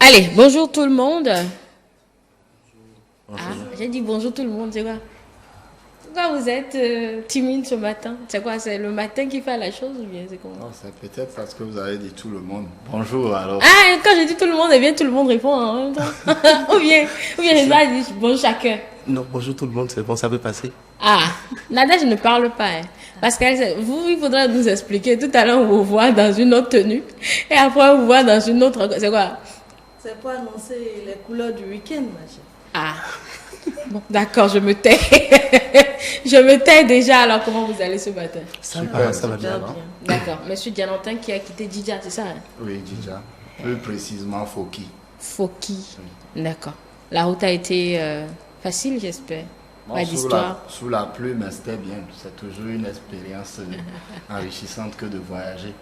Allez, bonjour tout le monde. Ah, j'ai dit bonjour tout le monde, c'est quoi? Pourquoi vous êtes timide ce matin? C'est quoi? C'est le matin qui fait la chose ou bien c'est comment? Non, c'est peut-être parce que vous avez dit tout le monde. Bonjour alors. Ah, et quand je dis tout le monde, eh bien tout le monde répond en même temps. ou bien je dois dire bonjour chacun. Non, bonjour tout le monde, c'est bon, ça peut passer. Ah, Nadège ne parle pas. Hein. Parce que vous, il faudra nous expliquer. Tout à l'heure, on vous voit dans une autre tenue. Et après, on vous voit dans une autre. C'est quoi? C'est pour annoncer les couleurs du week-end, ma chère. Ah, bon, d'accord, je me tais. Je me tais déjà. Alors, comment vous allez ce matin? Ça va Super bien. D'accord. Monsieur Diamantin qui a quitté Didja, c'est ça? Hein? Oui, déjà. Plus précisément, Foki. Foki. D'accord. La route a été facile, j'espère. Pas d'histoire. Sous la pluie, mais c'était bien. C'est toujours une expérience enrichissante que de voyager.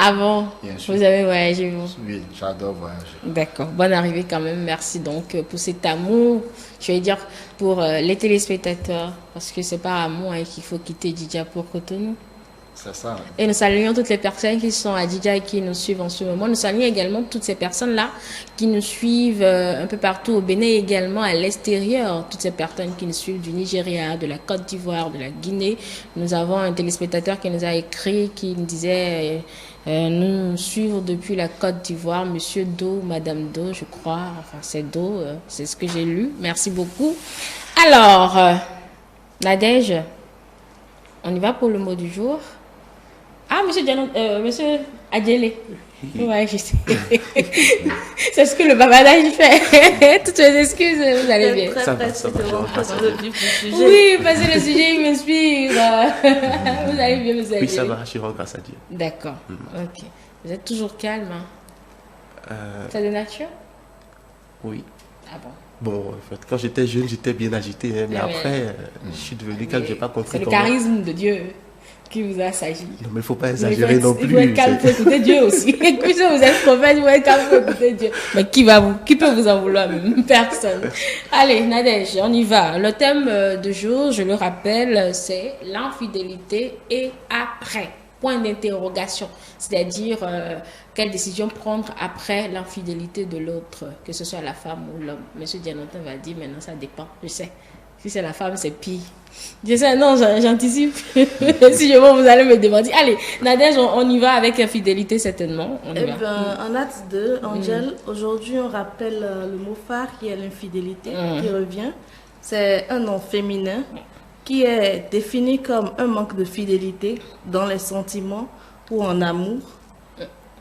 Ah bon? Bien sûr. Vous avez voyagé, vous? Oui, j'adore voyager. D'accord. Bonne arrivée quand même. Merci donc pour cet amour. Je vais dire pour les téléspectateurs. Parce que c'est par amour hein, qu'il faut quitter Didja pour Cotonou. C'est ça. Et nous saluons toutes les personnes qui sont à Didja et qui nous suivent en ce moment. Nous saluons également toutes ces personnes-là qui nous suivent un peu partout au Bénin et également à l'extérieur. Toutes ces personnes qui nous suivent du Nigeria, de la Côte d'Ivoire, de la Guinée. Nous avons un téléspectateur qui nous a écrit, qui nous disait nous suivre depuis la Côte d'Ivoire, Monsieur Do, Madame Do, je crois. Enfin, c'est Do, c'est ce que j'ai lu. Merci beaucoup. Alors, Nadège, on y va pour le mot du jour. Ah, monsieur Adjele. Ouais, je sais. C'est ce que le babadage fait. Toutes les excuses, vous allez bien. Très Ça va, précis de je rentrer repasse. dans le vif du sujet. Oui, parce que le sujet, il m'inspire. Vous allez bien, monsieur Oui, ça Adjele. va, je rends grâce à Dieu. D'accord. Ok. Vous êtes toujours calme. Hein? Euh, C'est de nature? oui. Ah bon. Bon, en fait, quand j'étais jeune, j'étais bien agité, hein, mais Ah, mais- après, je suis devenu calme, j'ai pas C'est compris le comment. charisme de Dieu qui vous a sagi. Non, mais il faut pas Il faut exagérer être- non Il faut être plus. calme pour écouter Dieu aussi. Puisque vous êtes prophète, il faut être calme pour écouter Dieu. Mais qui peut vous en vouloir même? Personne. Allez, Nadège, on y va. Le thème du jour, je le rappelle, c'est l'infidélité et après. Point d'interrogation. C'est-à-dire, quelle décision prendre après l'infidélité de l'autre, que ce soit la femme ou l'homme. Monsieur Dianontin va dire, maintenant ça dépend, je sais. Si c'est la femme, c'est pire. Je sais, non, j'anticipe. Si je vois, vous allez me demander. Allez, Nadège, on y va avec infidélité, certainement. On y Eh va. bien, en acte 2, Angèle, aujourd'hui, on rappelle le mot phare qui est l'infidélité, qui revient. C'est un nom féminin qui est défini comme un manque de fidélité dans les sentiments ou en amour.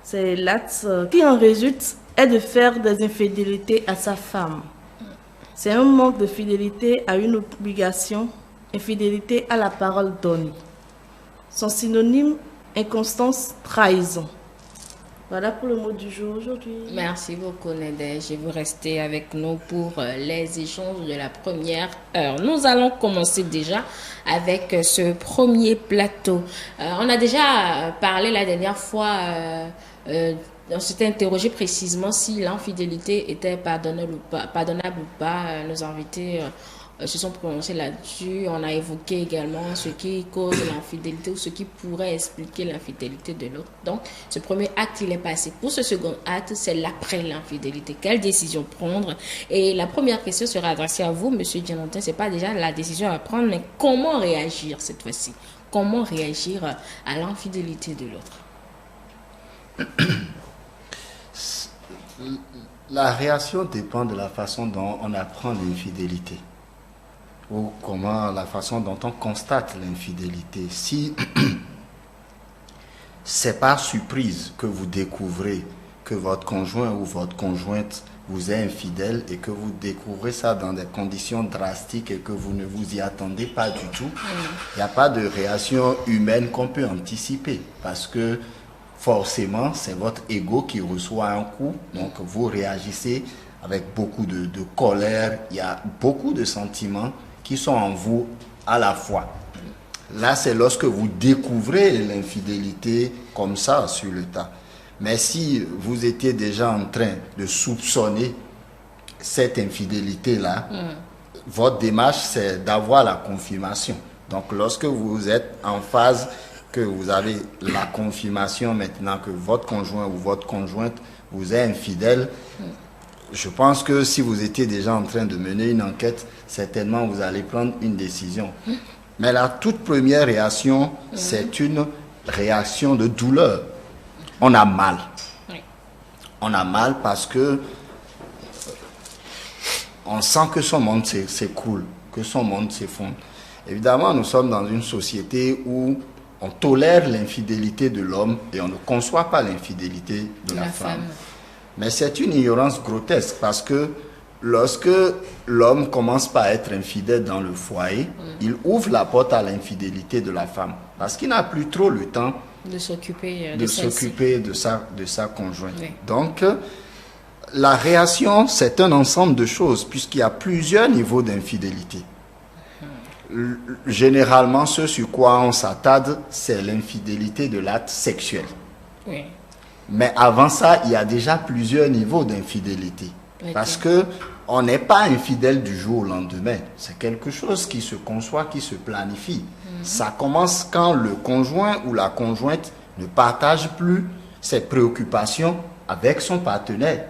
C'est l'acte qui en résulte est de faire des infidélités à sa femme. C'est un manque de fidélité à une obligation, infidélité à la parole donnée. Son synonyme, inconstance, trahison. Voilà pour le mot du jour aujourd'hui. Merci beaucoup, Nadège. Et vous restez avec nous pour les échanges de la première heure. Nous allons commencer déjà avec ce premier plateau. On a déjà parlé la dernière fois, on s'était interrogé précisément si l'infidélité était pardonnable ou pas. Nos invités se sont prononcés là-dessus. On a évoqué également ce qui cause l'infidélité ou ce qui pourrait expliquer l'infidélité de l'autre. Donc, ce premier acte, il est passé. Pour ce second acte, c'est l'après l'infidélité. Quelle décision prendre? Et la première question sera adressée à vous, Monsieur Diamantin. C'est pas déjà la décision à prendre, mais comment réagir cette fois-ci? Comment réagir à l'infidélité de l'autre? La réaction dépend de la façon dont on apprend l'infidélité ou la façon dont on constate l'infidélité. Si c'est par surprise que vous découvrez que votre conjoint ou votre conjointe vous est infidèle et que vous découvrez ça dans des conditions drastiques et que vous ne vous y attendez pas du tout, il n'y a pas de réaction humaine qu'on peut anticiper parce que forcément, c'est votre ego qui reçoit un coup, donc vous réagissez avec beaucoup de colère, il y a beaucoup de sentiments qui sont en vous à la fois. Là, c'est lorsque vous découvrez l'infidélité comme ça sur le tas. Mais si vous étiez déjà en train de soupçonner cette infidélité-là, votre démarche, c'est d'avoir la confirmation. Donc, lorsque vous êtes en phase que vous avez la confirmation maintenant que votre conjoint ou votre conjointe vous est infidèle, je pense que si vous étiez déjà en train de mener une enquête, certainement vous allez prendre une décision. Mais la toute première réaction, c'est une réaction de douleur. On a mal. Oui. On a mal parce que on sent que son monde s'écroule, que son monde s'effondre. Évidemment, nous sommes dans une société où on tolère l'infidélité de l'homme et on ne conçoit pas l'infidélité de la femme. Mais c'est une ignorance grotesque parce que lorsque l'homme commence par être infidèle dans le foyer, il ouvre la porte à l'infidélité de la femme parce qu'il n'a plus trop le temps De s'occuper de sa conjointe. Oui. Donc, la réaction, c'est un ensemble de choses puisqu'il y a plusieurs niveaux d'infidélité. Généralement, ce sur quoi on s'attarde, c'est l'infidélité de l'acte sexuel. Oui. Mais avant ça, il y a déjà plusieurs niveaux d'infidélité. Ok. Parce que on n'est pas infidèle du jour au lendemain. C'est quelque chose qui se conçoit, qui se planifie. Ça commence quand le conjoint ou la conjointe ne partage plus ses préoccupations avec son partenaire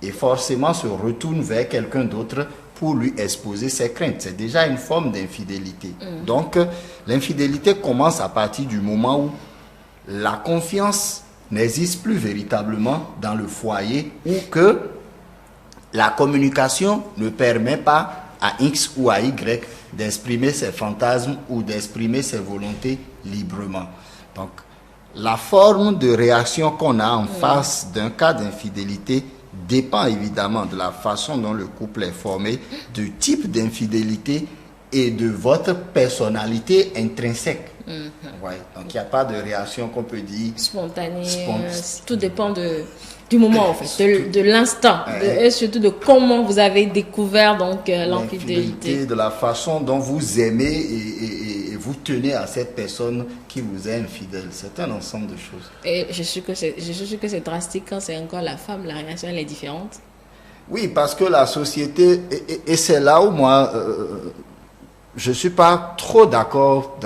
et forcément se retourne vers quelqu'un d'autre pour lui exposer ses craintes. C'est déjà une forme d'infidélité. Donc, l'infidélité commence à partir du moment où la confiance n'existe plus véritablement dans le foyer ou que la communication ne permet pas à X ou à Y d'exprimer ses fantasmes ou d'exprimer ses volontés librement. Donc, la forme de réaction qu'on a en face d'un cas d'infidélité dépend évidemment de la façon dont le couple est formé, du type d'infidélité et de votre personnalité intrinsèque. Ouais, donc il n'y a pas de réaction qu'on peut dire Spontané. Spont- Tout dépend du moment, en fait, de l'instant, et surtout de comment vous avez découvert donc l'infidélité. de la façon dont vous aimez et vous tenez à cette personne qui vous est infidèle. C'est un ensemble de choses. Et je suis que c'est drastique quand c'est encore la femme, la réaction elle est différente. Oui, parce que la société, et c'est là où moi, je ne suis pas trop d'accord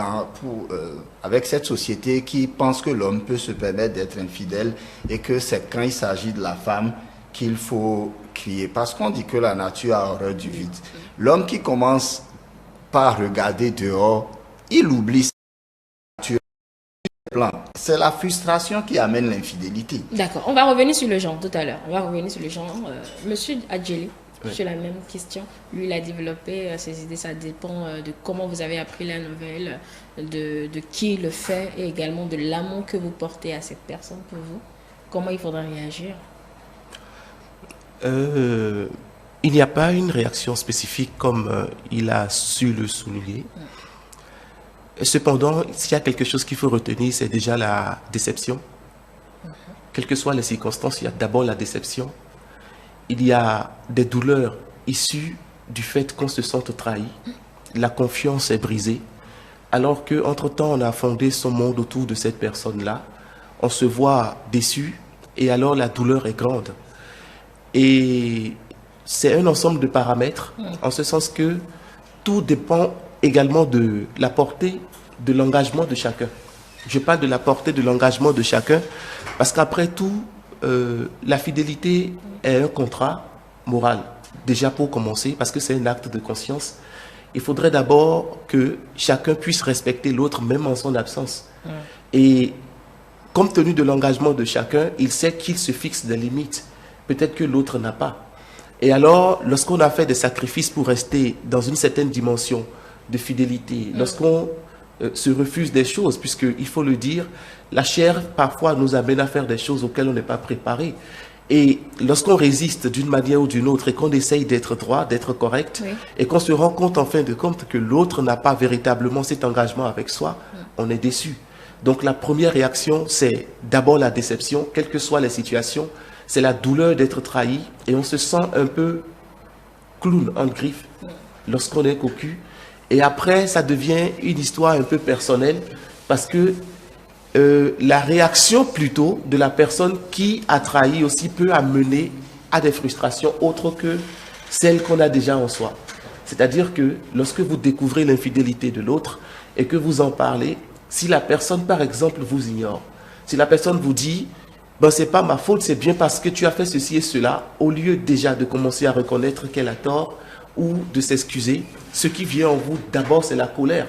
avec cette société qui pense que l'homme peut se permettre d'être infidèle et que c'est quand il s'agit de la femme qu'il faut crier. Parce qu'on dit que la nature a horreur du vide. L'homme qui commence par regarder dehors, il oublie sa nature. C'est la frustration qui amène l'infidélité. D'accord, on va revenir sur le genre tout à l'heure. On va revenir sur le genre. Monsieur Adjeli, sur la même question. Lui, il a développé ses idées. Ça dépend de comment vous avez appris la nouvelle, de qui le fait et également de l'amour que vous portez à cette personne pour vous. Comment il faudra réagir? Il n'y a pas une réaction spécifique comme il a su le souligner. Cependant, s'il y a quelque chose qu'il faut retenir, c'est déjà la déception. Quelles que soient les circonstances, il y a d'abord la déception. Il y a des douleurs issues du fait qu'on se sente trahi. La confiance est brisée. Alors qu'entre-temps, on a fondé son monde autour de cette personne-là. On se voit déçu et alors la douleur est grande. Et c'est un ensemble de paramètres, en ce sens que tout dépend également de la portée de l'engagement de chacun. Je parle de la portée de l'engagement de chacun parce qu'après tout, la fidélité est un contrat moral. Déjà pour commencer, parce que c'est un acte de conscience, il faudrait d'abord que chacun puisse respecter l'autre, même en son absence. Et compte tenu de l'engagement de chacun, il sait qu'il se fixe des limites. Peut-être que l'autre n'a pas. Et alors, lorsqu'on a fait des sacrifices pour rester dans une certaine dimension de fidélité, lorsqu'on se refuse des choses, puisqu'il faut le dire, la chair parfois nous amène à faire des choses auxquelles on n'est pas préparé. Et lorsqu'on résiste d'une manière ou d'une autre et qu'on essaye d'être droit, d'être correct, et qu'on se rend compte en fin de compte que l'autre n'a pas véritablement cet engagement avec soi, on est déçu. Donc la première réaction, c'est d'abord la déception, quelles que soient les situations, c'est la douleur d'être trahi et on se sent un peu clown en griffe lorsqu'on est cocu. Et après, ça devient une histoire un peu personnelle parce que la réaction plutôt de la personne qui a trahi aussi peut amener à des frustrations autres que celles qu'on a déjà en soi. C'est-à-dire que lorsque vous découvrez l'infidélité de l'autre et que vous en parlez, si la personne par exemple vous ignore, si la personne vous dit ben, c'est pas ma faute, c'est bien parce que tu as fait ceci et cela, au lieu déjà de commencer à reconnaître qu'elle a tort ou de s'excuser, ce qui vient en vous d'abord, c'est la colère.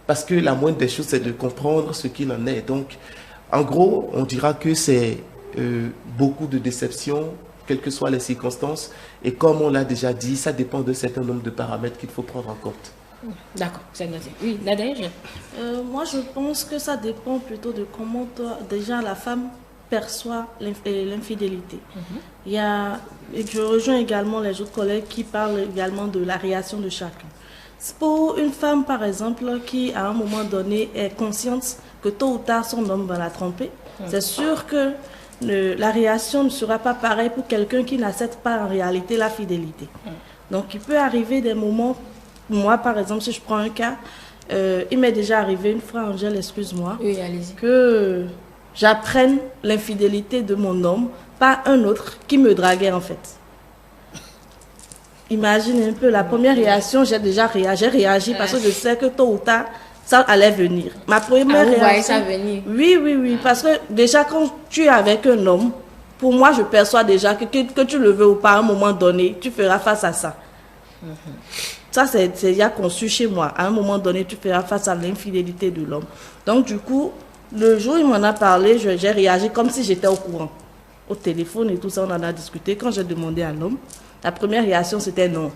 Parce que la moindre des choses, c'est de comprendre ce qu'il en est. Donc, en gros, on dira que c'est beaucoup de déception, quelles que soient les circonstances. Et comme on l'a déjà dit, ça dépend d'un certain nombre de paramètres qu'il faut prendre en compte. D'accord, c'est noté. Oui, Nadège? Moi, je pense que ça dépend plutôt de comment déjà la femme perçoit l'infidélité. Il y a, et je rejoins également les autres collègues qui parlent également de la réaction de chacun. Pour une femme, par exemple, qui à un moment donné est consciente que tôt ou tard son homme va la tromper, c'est sûr que la réaction ne sera pas pareille pour quelqu'un qui n'accepte pas en réalité la fidélité. Donc il peut arriver des moments, moi par exemple, si je prends un cas, il m'est déjà arrivé une fois, Angèle, excuse-moi, Oui, allez-y. que j'apprenne l'infidélité de mon homme par un autre qui me draguait en fait. Imagine un peu, la première réaction, j'ai réagi parce que je sais que tôt ou tard, ça allait venir. Ma première vous voyez réaction... ça venir? Oui, parce que déjà quand tu es avec un homme, pour moi, je perçois déjà que tu le veux ou pas, à un moment donné, tu feras face à ça. Ça, c'est déjà conçu chez moi. À un moment donné, tu feras face à l'infidélité de l'homme. Donc, du coup, le jour où il m'en a parlé, j'ai réagi comme si j'étais au courant. Au téléphone et tout ça, on en a discuté. Quand j'ai demandé à l'homme, la première réaction, c'était non.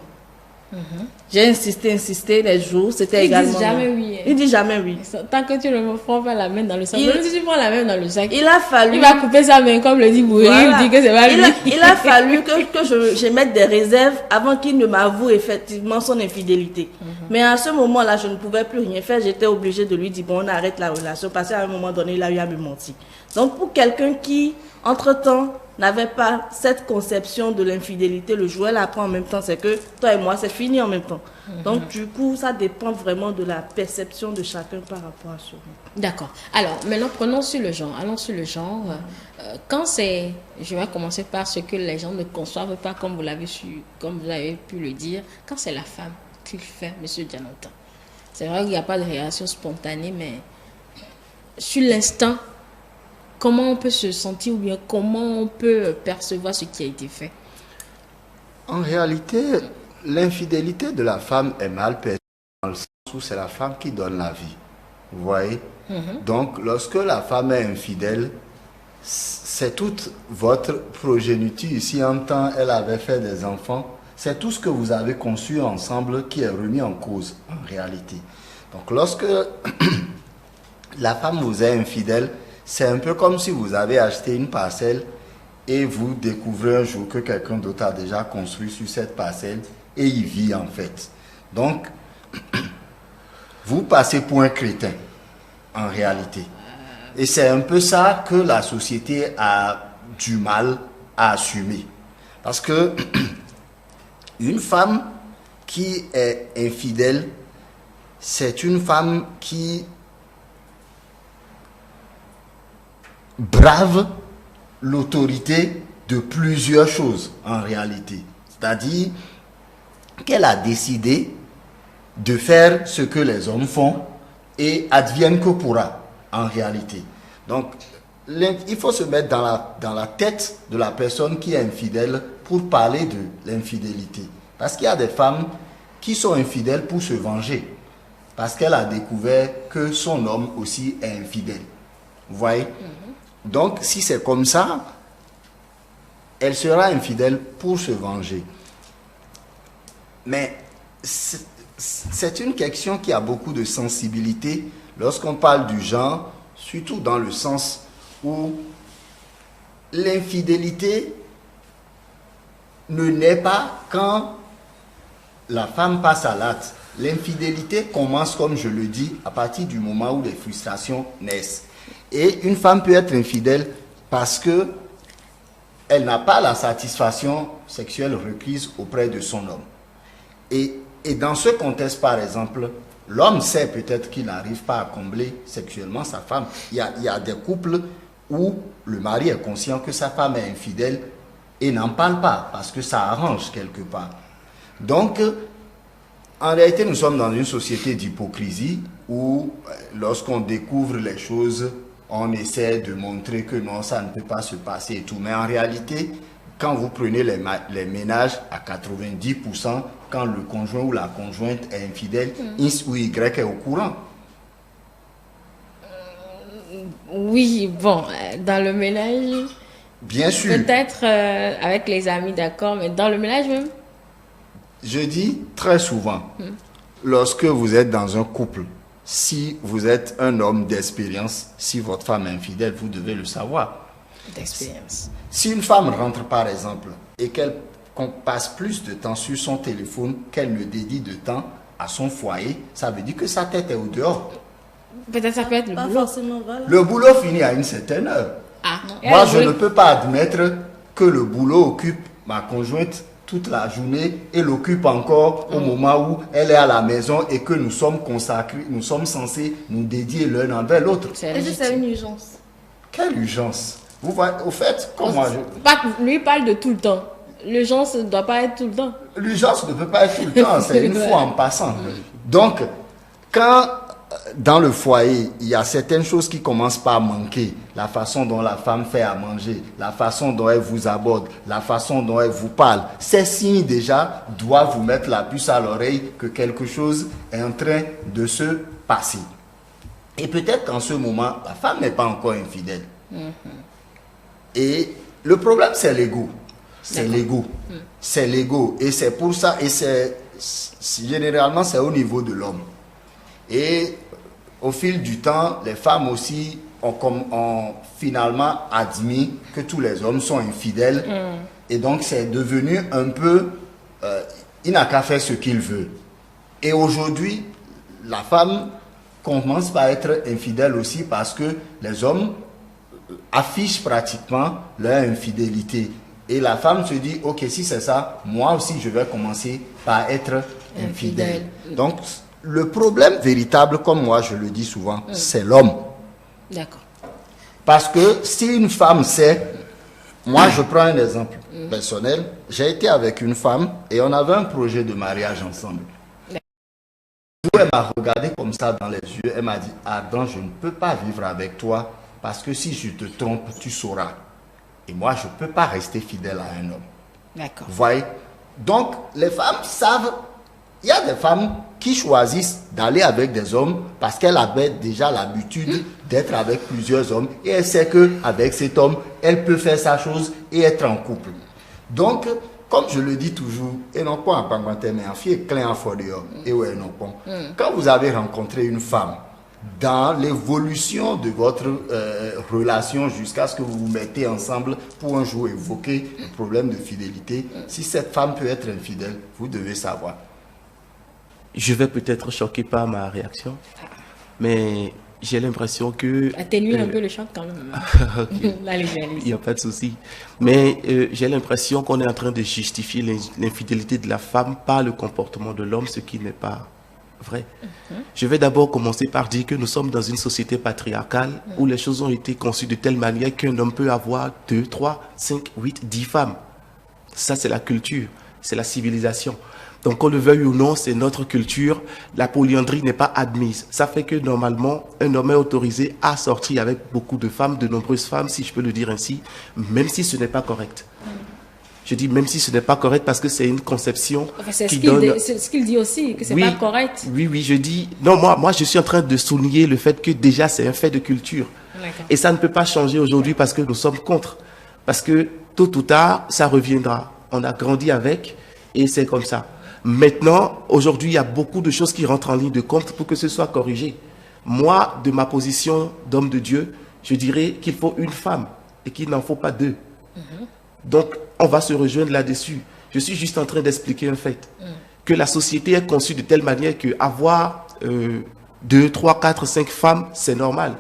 J'ai insisté les jours, c'était également non. Jamais oui. Il dit jamais oui. Tant que tu ne me prends pas la main dans le sac. Même si tu prends la main dans le sac, il a fallu... il va couper sa main, comme le dit Bouri, Voilà. il dit que c'est pas lui. Il a fallu que je mette des réserves avant qu'il ne m'avoue effectivement son infidélité. Mais à ce moment-là, je ne pouvais plus rien faire. J'étais obligée de lui dire, bon, on arrête la relation. Parce qu'à un moment donné, il a eu à me mentir. Donc, pour quelqu'un qui, entre-temps, n'avait pas cette conception de l'infidélité, le jouet l'apprend en même temps, c'est que toi et moi, c'est fini en même temps. Donc, du coup, ça dépend vraiment de la perception de chacun par rapport à ça. D'accord. Alors, maintenant, prenons sur le genre. Allons sur le genre. Quand c'est... Je vais commencer par ce que les gens ne conçoivent pas, comme vous l'avez pu le dire. Quand c'est la femme qui le fait, Monsieur Dianota. C'est vrai qu'il n'y a pas de réaction spontanée, mais sur l'instant, comment on peut se sentir ou bien comment on peut percevoir ce qui a été fait? En réalité, l'infidélité de la femme est mal perçue dans le sens où c'est la femme qui donne la vie. Vous voyez? Donc, lorsque la femme est infidèle, c'est toute votre progéniture. Si en temps elle avait fait des enfants, c'est tout ce que vous avez conçu ensemble qui est remis en cause en réalité. Donc, lorsque la femme vous est infidèle, c'est un peu comme si vous avez acheté une parcelle et vous découvrez un jour que quelqu'un d'autre a déjà construit sur cette parcelle et il vit en fait. Donc, vous passez pour un crétin en réalité. Et c'est un peu ça que la société a du mal à assumer. Parce que une femme qui est infidèle, c'est une femme qui brave l'autorité de plusieurs choses en réalité. C'est-à-dire qu'elle a décidé de faire ce que les hommes font et advienne que pourra en réalité. Donc, il faut se mettre dans la tête de la personne qui est infidèle pour parler de l'infidélité. Parce qu'il y a des femmes qui sont infidèles pour se venger. Parce qu'elle a découvert que son homme aussi est infidèle. Vous voyez? Donc, si c'est comme ça, elle sera infidèle pour se venger. Mais c'est une question qui a beaucoup de sensibilité lorsqu'on parle du genre, surtout dans le sens où l'infidélité ne naît pas quand la femme passe à l'acte. L'infidélité commence, comme je le dis, à partir du moment où les frustrations naissent. Et une femme peut être infidèle parce que elle n'a pas la satisfaction sexuelle requise auprès de son homme. Et dans ce contexte, par exemple, l'homme sait peut-être qu'il n'arrive pas à combler sexuellement sa femme. Il y a des couples où le mari est conscient que sa femme est infidèle et n'en parle pas parce que ça arrange quelque part. Donc, en réalité, nous sommes dans une société d'hypocrisie où lorsqu'on découvre les choses, on essaie de montrer que non, ça ne peut pas se passer et tout. Mais en réalité, quand vous prenez les ménages à 90%, quand le conjoint ou la conjointe est infidèle, X ou Y est au courant. Oui, bon, dans le ménage, Bien sûr. peut-être avec les amis, d'accord, mais dans le ménage même. Je dis très souvent, lorsque vous êtes dans un couple, si vous êtes un homme d'expérience, si votre femme est infidèle, vous devez le savoir. D'expérience. Si une femme rentre par exemple et qu'on passe plus de temps sur son téléphone qu'elle ne dédie de temps à son foyer, ça veut dire que sa tête est au dehors. Peut-être ça peut être le Pas boulot. forcément, voilà. Le boulot finit à une certaine heure. Ah, Moi, je ne peux pas admettre que le boulot occupe ma conjointe toute la journée et l'occupe encore au moment où elle est à la maison et que nous sommes consacrés, nous sommes censés nous dédier l'un envers l'autre. C'est Est-ce que c'est légitime. une urgence? Quelle urgence! Vous voyez, au fait, comme moi, Lui parle de tout le temps. L'urgence ne doit pas être tout le temps. l'urgence ne peut pas être tout le temps, c'est une fois en passant. Donc, quand dans le foyer, il y a certaines choses qui commencent par manquer, la façon dont la femme fait à manger, la façon dont elle vous aborde, la façon dont elle vous parle, ces signes déjà doivent vous mettre la puce à l'oreille que quelque chose est en train de se passer. Et peut-être qu'en ce moment, la femme n'est pas encore infidèle. Et le problème, c'est l'ego. C'est l'ego. C'est l'ego. Et c'est pour ça, et généralement, c'est au niveau de l'homme. Et au fil du temps, les femmes aussi ont finalement admis que tous les hommes sont infidèles. Et donc, c'est devenu un peu... il n'a qu'à faire ce qu'il veut. Et aujourd'hui, la femme commence par être infidèle aussi parce que les hommes affichent pratiquement leur infidélité. Et la femme se dit, ok, si c'est ça, moi aussi je vais commencer par être infidèle. Donc, le problème véritable, comme moi je le dis souvent, c'est l'homme. D'accord. Parce que si une femme sait, moi je prends un exemple personnel, j'ai été avec une femme et on avait un projet de mariage ensemble. Elle m'a regardé comme ça dans les yeux, elle m'a dit, Ardent, je ne peux pas vivre avec toi parce que si je te trompe, tu sauras. Et moi, je ne peux pas rester fidèle à un homme. D'accord. Vous voyez? Donc, les femmes savent, il y a des femmes qui choisissent d'aller avec des hommes parce qu'elles avaient déjà l'habitude d'être avec plusieurs hommes et elle sait qu'avec cet homme, elle peut faire sa chose et être en couple. Donc, comme je le dis toujours, et non pas en panganté, mais en fille, clin en fordéo, et ouais, non pas. Quand vous avez rencontré une femme, dans l'évolution de votre relation jusqu'à ce que vous vous mettez ensemble pour un jour évoquer le problème de fidélité, si cette femme peut être infidèle, vous devez savoir. Je vais peut-être choquer par ma réaction, mais j'ai l'impression que... Atténue un peu le choc quand même. Ok. Allez-y, Il allez-y. n'y a pas de souci. Mais j'ai l'impression qu'on est en train de justifier l'infidélité de la femme par le comportement de l'homme, ce qui n'est pas vrai. Je vais d'abord commencer par dire que nous sommes dans une société patriarcale où les choses ont été conçues de telle manière qu'un homme peut avoir 2, 3, 5, 8, 10 femmes. Ça, c'est la culture, c'est la civilisation. Donc, qu'on le veuille ou non, c'est notre culture. La polyandrie n'est pas admise. Ça fait que normalement, un homme est autorisé à sortir avec beaucoup de femmes, de nombreuses femmes, si je peux le dire ainsi, même si ce n'est pas correct. Je dis même si ce n'est pas correct parce que c'est une conception Enfin, c'est qui donne... ce qu'il dit aussi, que c'est Oui, pas correct. Oui, je dis... Non, moi, je suis en train de souligner le fait que déjà, c'est un fait de culture. D'accord. Et ça ne peut pas changer aujourd'hui parce que nous sommes contre. Parce que tôt ou tard, ça reviendra. On a grandi avec et c'est comme ça. Maintenant, aujourd'hui, il y a beaucoup de choses qui rentrent en ligne de compte pour que ce soit corrigé. Moi, de ma position d'homme de Dieu, je dirais qu'il faut une femme et qu'il n'en faut pas deux. Donc, on va se rejoindre là-dessus. Je suis juste en train d'expliquer un fait. Que la société est conçue de telle manière qu'avoir 2, 3, 4, 5 femmes, c'est normal.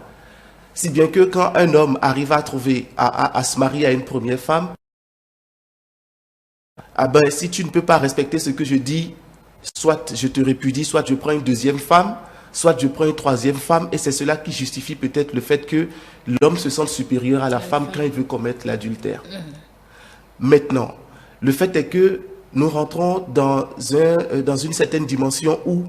Si bien que quand un homme arrive à trouver, à se marier à une première femme, ah ben, si tu ne peux pas respecter ce que je dis, soit je te répudie, soit je prends une deuxième femme, soit je prends une troisième femme, et c'est cela qui justifie peut-être le fait que l'homme se sente supérieur à la femme quand il veut commettre l'adultère. Maintenant, le fait est que nous rentrons dans une certaine dimension où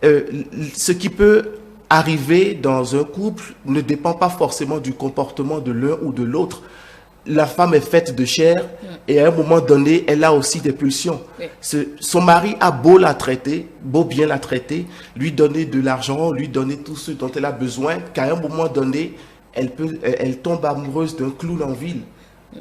ce qui peut arriver dans un couple ne dépend pas forcément du comportement de l'un ou de l'autre. La femme est faite de chair et à un moment donné, elle a aussi des pulsions. Son mari a beau la traiter, beau bien la traiter, lui donner de l'argent, lui donner tout ce dont elle a besoin, qu'à un moment donné, elle tombe amoureuse d'un clown en ville.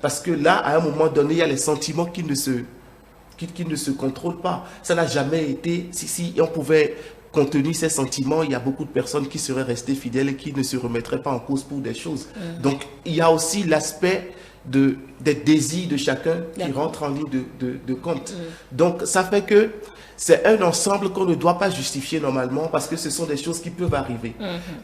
Parce que là, à un moment donné, il y a les sentiments qui ne se contrôlent pas. Ça n'a jamais été... Si on pouvait contenir ces sentiments, il y a beaucoup de personnes qui seraient restées fidèles et qui ne se remettraient pas en cause pour des choses. Donc, il y a aussi l'aspect des désirs de chacun qui rentre en ligne de compte. Donc, ça fait que c'est un ensemble qu'on ne doit pas justifier normalement parce que ce sont des choses qui peuvent arriver.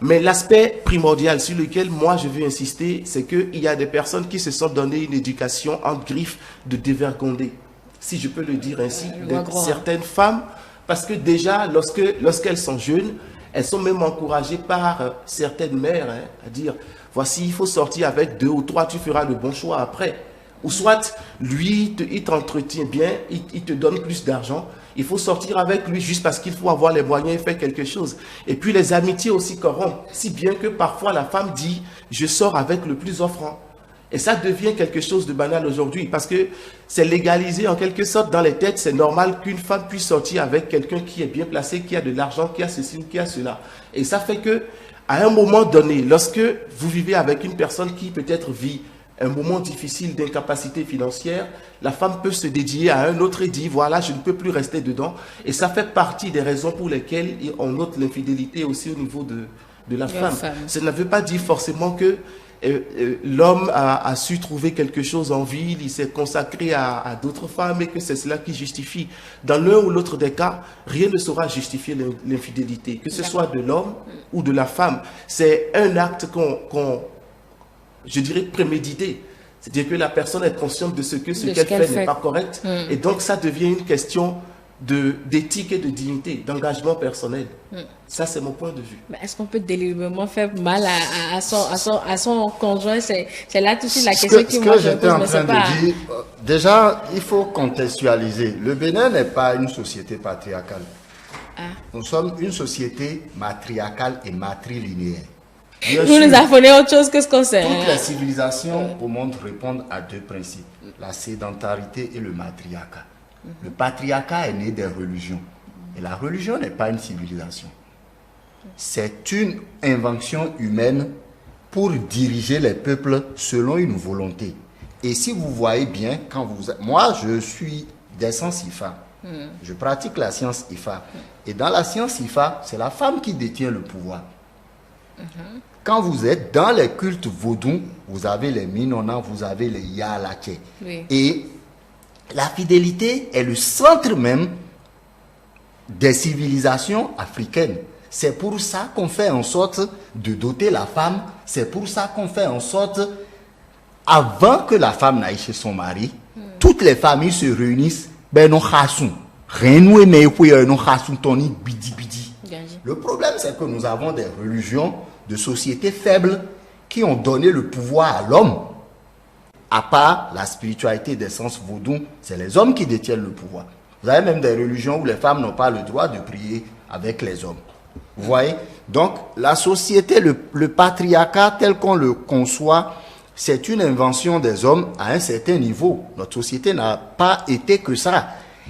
Mais l'aspect primordial sur lequel moi je veux insister, c'est qu'il y a des personnes qui se sont donné une éducation en griffe de dévergondés, si je peux le dire ainsi, de certaines femmes, parce que déjà, lorsqu'elles sont jeunes, elles sont même encouragées par certaines mères à dire, voici, il faut sortir avec 2 ou 3, tu feras le bon choix après. Ou soit, lui, il t'entretient bien, il te donne plus d'argent, il faut sortir avec lui juste parce qu'il faut avoir les moyens et faire quelque chose. Et puis les amitiés aussi corrompent, si bien que parfois la femme dit, je sors avec le plus offrant. Et ça devient quelque chose de banal aujourd'hui parce que c'est légalisé en quelque sorte dans les têtes. C'est normal qu'une femme puisse sortir avec quelqu'un qui est bien placé, qui a de l'argent, qui a ceci, qui a cela. Et ça fait que, à un moment donné, lorsque vous vivez avec une personne qui peut-être vit un moment difficile d'incapacité financière, la femme peut se dédier à un autre et dire, voilà, je ne peux plus rester dedans. Et ça fait partie des raisons pour lesquelles on note l'infidélité aussi au niveau de la femme. Ça ne veut pas dire forcément que l'homme a su trouver quelque chose en ville, il s'est consacré à d'autres femmes et que c'est cela qui justifie. Dans l'un ou l'autre des cas, rien ne saura justifier l'infidélité, que ce soit de l'homme ou de la femme. C'est un acte je dirais, prémédité. C'est-à-dire que la personne est consciente de ce qu'elle fait n'est pas correct. Et donc, ça devient une question d'éthique et de dignité, d'engagement personnel. Ça, c'est mon point de vue. Mais est-ce qu'on peut délibérément faire mal à son conjoint? C'est là tout de suite la question que moi je pose, mais c'est pas... Déjà, il faut contextualiser. Le Bénin n'est pas une société patriarcale. Nous sommes une société matriarcale et matrilinéaire. Nous nous affonons autre chose que ce qu'on sait. Toutes les civilisations au monde répondent à 2 principes, la sédentarité et le matriarcat. Le patriarcat est né des religions. Et la religion n'est pas une civilisation. C'est une invention humaine pour diriger les peuples selon une volonté. Et si vous voyez bien, moi, je suis d'essence IFA. Je pratique la science IFA. Et dans la science IFA, c'est la femme qui détient le pouvoir. Quand vous êtes dans les cultes vaudous, vous avez les Minona, vous avez les Yalaké. Et la fidélité est le centre même des civilisations africaines. C'est pour ça qu'on fait en sorte de doter la femme. C'est pour ça qu'on fait en sorte, avant que la femme n'aille chez son mari, toutes les familles se réunissent. Le problème, c'est que nous avons des religions de sociétés faibles qui ont donné le pouvoir à l'homme. À part la spiritualité des sens vaudou, c'est les hommes qui détiennent le pouvoir. Vous avez même des religions où les femmes n'ont pas le droit de prier avec les hommes. Vous voyez? Donc, la société, le patriarcat tel qu'on le conçoit, c'est une invention des hommes à un certain niveau. Notre société n'a pas été que ça.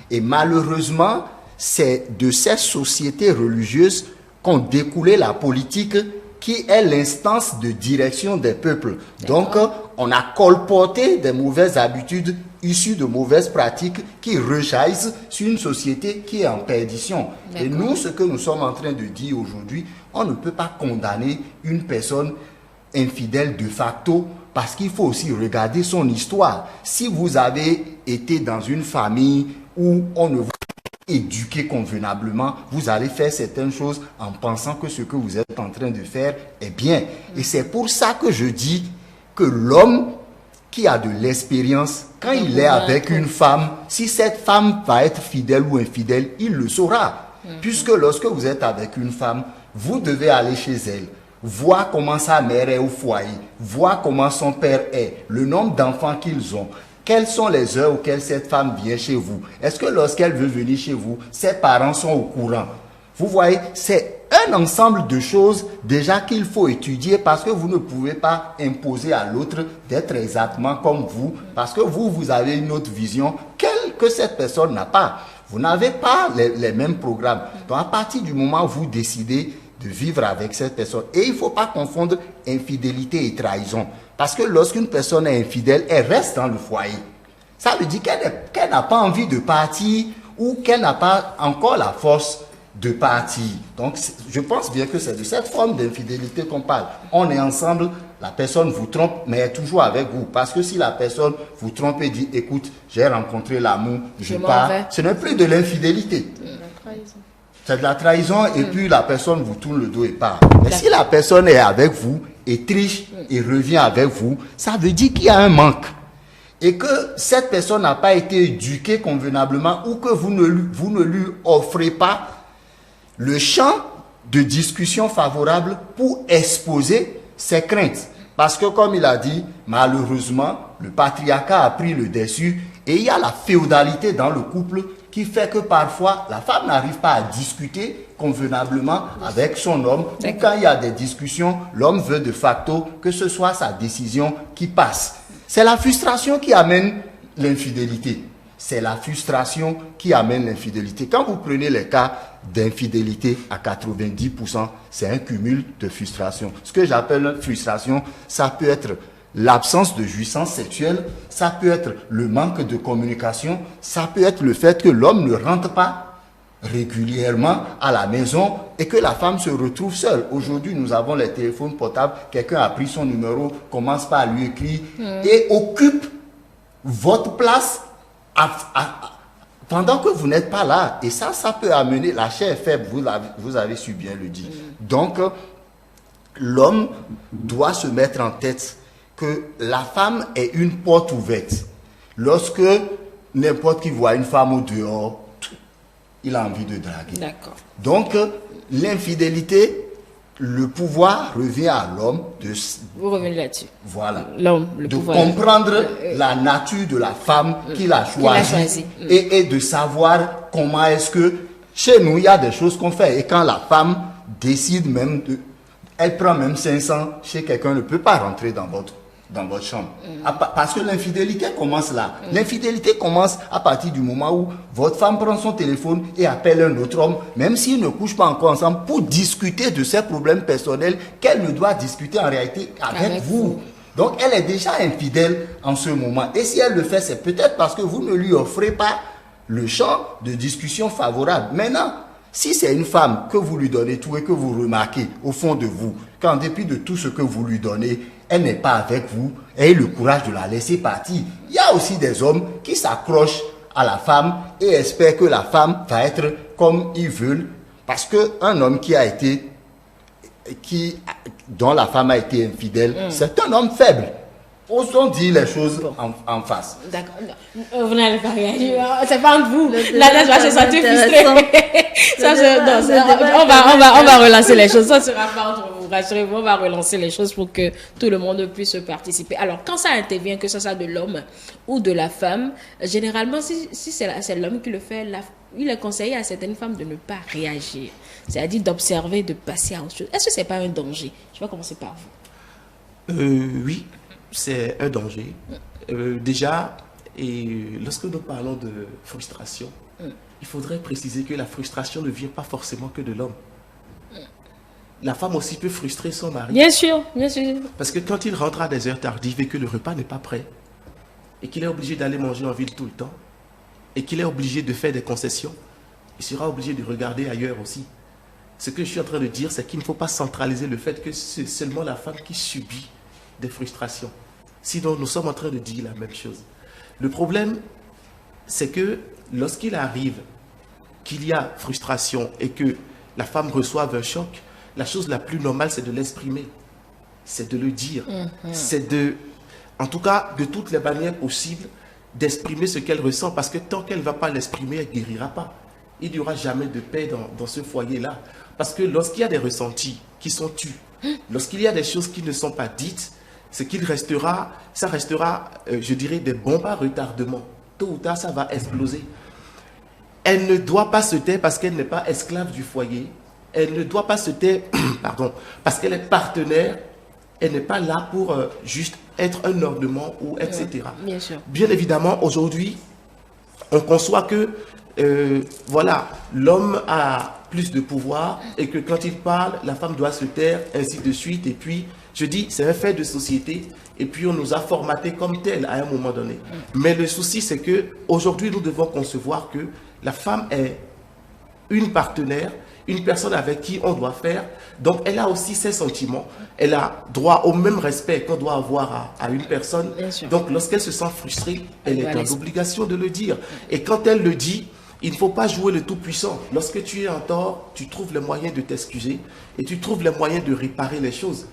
Et malheureusement, c'est de ces sociétés religieuses qu'ont découlé la politique qui est l'instance de direction des peuples. Donc, on a colporté des mauvaises habitudes issues de mauvaises pratiques qui rejaillissent sur une société qui est en perdition. Et nous, ce que nous sommes en train de dire aujourd'hui, on ne peut pas condamner une personne infidèle de facto parce qu'il faut aussi regarder son histoire. Si vous avez été dans une famille où on ne vous éduqué convenablement, vous allez faire certaines choses en pensant que ce que vous êtes en train de faire est bien. Et c'est pour ça que je dis que l'homme qui a de l'expérience, quand il est avec une femme, si cette femme va être fidèle ou infidèle, il le saura. Puisque lorsque vous êtes avec une femme, vous devez aller chez elle, voir comment sa mère est au foyer, voir comment son père est, le nombre d'enfants qu'ils ont. Quelles sont les heures auxquelles cette femme vient chez vous? Est-ce que lorsqu'elle veut venir chez vous, ses parents sont au courant? Vous voyez, c'est un ensemble de choses déjà qu'il faut étudier parce que vous ne pouvez pas imposer à l'autre d'être exactement comme vous parce que vous avez une autre vision que cette personne n'a pas. Vous n'avez pas les mêmes programmes. Donc, à partir du moment où vous décidez de vivre avec cette personne, et il ne faut pas confondre infidélité et trahison. Parce que lorsqu'une personne est infidèle, elle reste dans le foyer. Ça veut dire qu'elle n'a pas envie de partir ou qu'elle n'a pas encore la force de partir. Donc, je pense bien que c'est de cette forme d'infidélité qu'on parle. On est ensemble, la personne vous trompe, mais elle est toujours avec vous. Parce que si la personne vous trompe et dit, écoute, j'ai rencontré l'amour, je pars, ce n'est plus de l'infidélité. C'est de la trahison et puis la personne vous tourne le dos et part. Mais si la personne est avec vous et triche et revient avec vous, ça veut dire qu'il y a un manque. Et que cette personne n'a pas été éduquée convenablement ou que vous ne lui offrez pas le champ de discussion favorable pour exposer ses craintes. Parce que comme il a dit, malheureusement, le patriarcat a pris le dessus et il y a la féodalité dans le couple qui fait que parfois la femme n'arrive pas à discuter convenablement avec son homme. Ou quand il y a des discussions, l'homme veut de facto que ce soit sa décision qui passe. C'est la frustration qui amène l'infidélité. C'est la frustration qui amène l'infidélité. Quand vous prenez les cas d'infidélité à 90%, c'est un cumul de frustration. Ce que j'appelle frustration, ça peut être l'absence de jouissance sexuelle, ça peut être le manque de communication, ça peut être le fait que l'homme ne rentre pas régulièrement à la maison et que la femme se retrouve seule. Aujourd'hui, nous avons les téléphones portables, quelqu'un a pris son numéro, commence par lui écrire et occupe votre place pendant que vous n'êtes pas là. Et ça peut amener la chair faible, vous avez su bien le dire. Donc, l'homme doit se mettre en tête que la femme est une porte ouverte. Lorsque n'importe qui voit une femme au dehors, il a envie de draguer. D'accord. Donc, l'infidélité, le pouvoir revient à l'homme de... Vous revenez là-dessus. Voilà. L'homme, le de pouvoir. comprendre la nature de la femme qu'il a choisie. Et de savoir comment est-ce que... Chez nous, il y a des choses qu'on fait. Et quand la femme décide même de... Elle prend même 500 chez quelqu'un, ne peut pas rentrer dans votre chambre. Parce que l'infidélité commence là. L'infidélité commence à partir du moment où votre femme prend son téléphone et appelle un autre homme, même s'ils ne couchent pas encore ensemble, pour discuter de ses problèmes personnels qu'elle ne doit discuter en réalité avec vous. Donc elle est déjà infidèle en ce moment. Et si elle le fait, c'est peut-être parce que vous ne lui offrez pas le champ de discussion favorable. Maintenant, si c'est une femme que vous lui donnez tout et que vous remarquez au fond de vous qu'en dépit de tout ce que vous lui donnez, elle n'est pas avec vous, ayez le courage de la laisser partir. Il y a aussi des hommes qui s'accrochent à la femme et espèrent que la femme va être comme ils veulent. Parce qu'un homme dont la femme a été infidèle, c'est un homme faible. Osons dire les choses en face. D'accord. Vous n'allez pas réagir. C'est pas entre vous. La dame va se sentir frustrée. On va relancer les choses. Ça sera pas entre vous. Rassurez-vous, on va relancer les choses pour que tout le monde puisse participer. Alors, quand ça intervient, que ce soit de l'homme ou de la femme, généralement, si c'est l'homme qui le fait, il est conseillé à certaines femmes de ne pas réagir. C'est-à-dire d'observer, de passer à autre chose. Est-ce que c'est pas un danger? Je vais commencer par vous. Oui. C'est un danger. Déjà, lorsque nous parlons de frustration, il faudrait préciser que la frustration ne vient pas forcément que de l'homme. La femme aussi peut frustrer son mari. Bien sûr, bien sûr. Parce que quand il rentre à des heures tardives et que le repas n'est pas prêt, et qu'il est obligé d'aller manger en ville tout le temps, et qu'il est obligé de faire des concessions, il sera obligé de regarder ailleurs aussi. Ce que je suis en train de dire, c'est qu'il ne faut pas centraliser le fait que c'est seulement la femme qui subit des frustrations. Sinon, nous sommes en train de dire la même chose. Le problème, c'est que lorsqu'il arrive qu'il y a frustration et que la femme reçoive un choc, la chose la plus normale, c'est de l'exprimer. C'est de le dire. C'est en tout cas, de toutes les manières possibles, d'exprimer ce qu'elle ressent. Parce que tant qu'elle ne va pas l'exprimer, elle ne guérira pas. Il n'y aura jamais de paix dans ce foyer-là. Parce que lorsqu'il y a des ressentis qui sont tus, lorsqu'il y a des choses qui ne sont pas dites, ça restera, je dirais, des bombes à retardement. Tôt ou tard, ça va exploser. Elle ne doit pas se taire parce qu'elle n'est pas esclave du foyer. elle ne doit pas se taire, pardon, parce qu'elle est partenaire, elle n'est pas là pour juste être un ornement ou etc. Bien sûr. Bien évidemment, aujourd'hui, on conçoit que voilà, l'homme a plus de pouvoir et que quand il parle, la femme doit se taire, ainsi de suite. Et puis, je dis, c'est un fait de société. Et puis, on nous a formatés comme tel à un moment donné. Mais le souci, c'est que aujourd'hui, nous devons concevoir que la femme est une partenaire, une personne avec qui on doit faire. Donc, elle a aussi ses sentiments. Elle a droit au même respect qu'on doit avoir à une personne. Bien sûr. Donc, lorsqu'elle se sent frustrée, elle doit est en obligation de le dire. Et quand elle le dit, il ne faut pas jouer le tout-puissant. Lorsque tu es en tort, tu trouves les moyens de t'excuser et tu trouves les moyens de réparer les choses.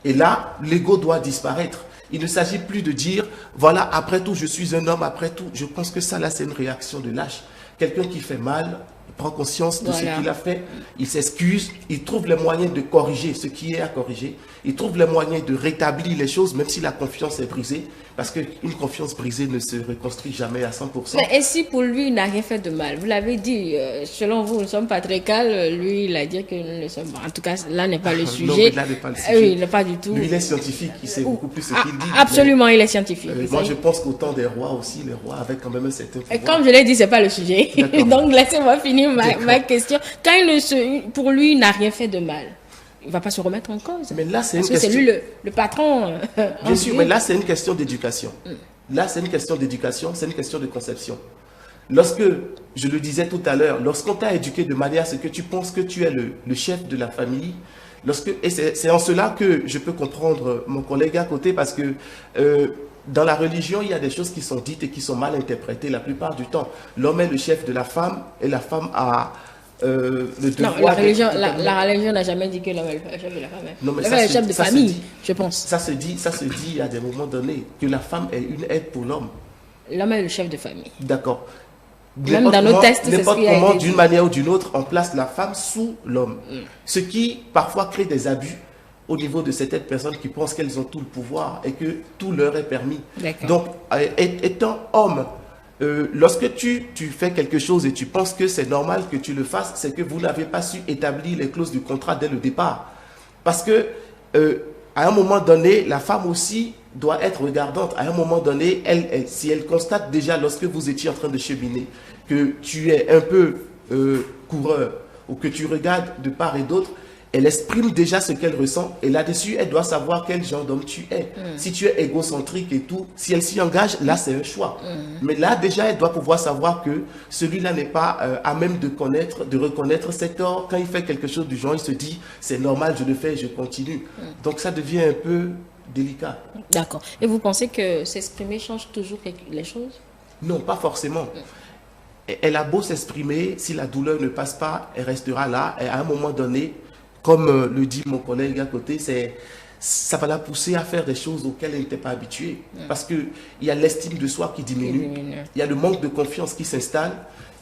Et là, l'ego doit disparaître. Il ne s'agit plus de dire, voilà, après tout, je suis un homme, après tout. Je pense que ça, là, c'est une réaction de lâche. Quelqu'un qui fait mal, il prend conscience de ce qu'il a fait, il s'excuse, il trouve les moyens de corriger ce qui est à corriger, il trouve les moyens de rétablir les choses, même si la confiance est brisée, parce qu'une confiance brisée ne se reconstruit jamais à 100%. Mais et si pour lui, il n'a rien fait de mal? Vous l'avez dit, selon vous, nous ne sommes pas très calmes. Lui, il a dit que nous ne sommes pas. En tout cas, là n'est pas le sujet. Non, mais là n'est pas le sujet. Oui, il n'est pas du tout. Lui, il est scientifique, il sait beaucoup plus ce qu'il dit. Absolument, il est scientifique. Moi, je pense qu'au temps des rois aussi, les rois avaient quand même un certain pouvoir. Et comme je l'ai dit, c'est pas le sujet. Donc, laissez-moi finir ma question. Quand pour lui, il n'a rien fait de mal, il ne va pas se remettre en cause. Mais là, c'est une Parce que question... c'est lui le patron. Bien sûr, mais là, c'est une question d'éducation. Là, c'est une question d'éducation, c'est une question de conception. Lorsque, je le disais tout à l'heure, lorsqu'on t'a éduqué de manière à ce que tu penses que tu es le chef de la famille, et c'est en cela que je peux comprendre mon collègue à côté, parce que dans la religion, il y a des choses qui sont dites et qui sont mal interprétées la plupart du temps. L'homme est le chef de la femme et la femme a le devoir... Non, la religion n'a jamais dit que l'homme est le chef de la femme. L'homme est le chef de famille, je pense. Ça se dit à des moments donnés, que la femme est une aide pour l'homme. L'homme est le chef de famille. D'accord. Même dans nos textes, c'est ce qu'il y a été dit. D'une manière ou d'une autre, on place la femme sous l'homme. Ce qui, parfois, crée des abus au niveau de certaines personnes qui pensent qu'elles ont tout le pouvoir et que tout leur est permis. Donc, étant homme, lorsque tu fais quelque chose et tu penses que c'est normal que tu le fasses, c'est que vous n'avez pas su établir les clauses du contrat dès le départ. Parce que, à un moment donné, la femme aussi doit être regardante. À un moment donné, si elle constate déjà, lorsque vous étiez en train de cheminer, que tu es un peu coureur ou que tu regardes de part et d'autre, elle exprime déjà ce qu'elle ressent et là-dessus, elle doit savoir quel genre d'homme tu es. Si tu es égocentrique et tout, si elle s'y engage, là, c'est un choix. Mais là, déjà, elle doit pouvoir savoir que celui-là n'est pas à même de reconnaître ses torts. Quand il fait quelque chose du genre, il se dit, c'est normal, je le fais, je continue. Donc, ça devient un peu délicat. D'accord. Et vous pensez que s'exprimer change toujours les choses? Non, pas forcément. Elle a beau s'exprimer, si la douleur ne passe pas, elle restera là. Et à un moment donné, comme le dit mon collègue à côté, ça va la pousser à faire des choses auxquelles elle n'était pas habituée. Parce qu'il y a l'estime de soi qui diminue, il y a le manque de confiance qui s'installe,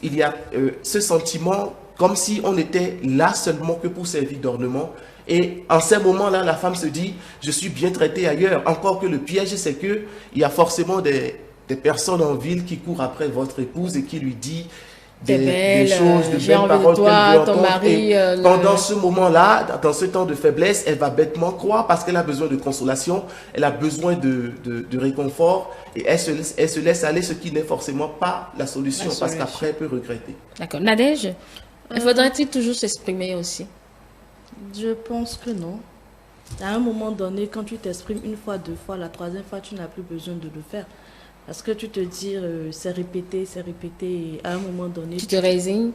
il y a ce sentiment comme si on était là seulement que pour servir d'ornement. Et en ces moments-là, la femme se dit, je suis bien traitée ailleurs. Encore que le piège, c'est qu'il y a forcément des personnes en ville qui courent après votre épouse et qui lui disent des choses, de belles paroles qu'elle veut entendre. Mari, pendant ce moment-là, dans ce temps de faiblesse, elle va bêtement croire parce qu'elle a besoin de consolation, elle a besoin de réconfort et elle se laisse aller, ce qui n'est forcément pas la solution parce qu'après elle peut regretter. D'accord. Nadège, faudrait-il toujours s'exprimer aussi? Je pense que non. À un moment donné, quand tu t'exprimes une fois, deux fois, la troisième fois, tu n'as plus besoin de le faire. Parce que tu te dis, c'est répété, et à un moment donné... Tu te résignes.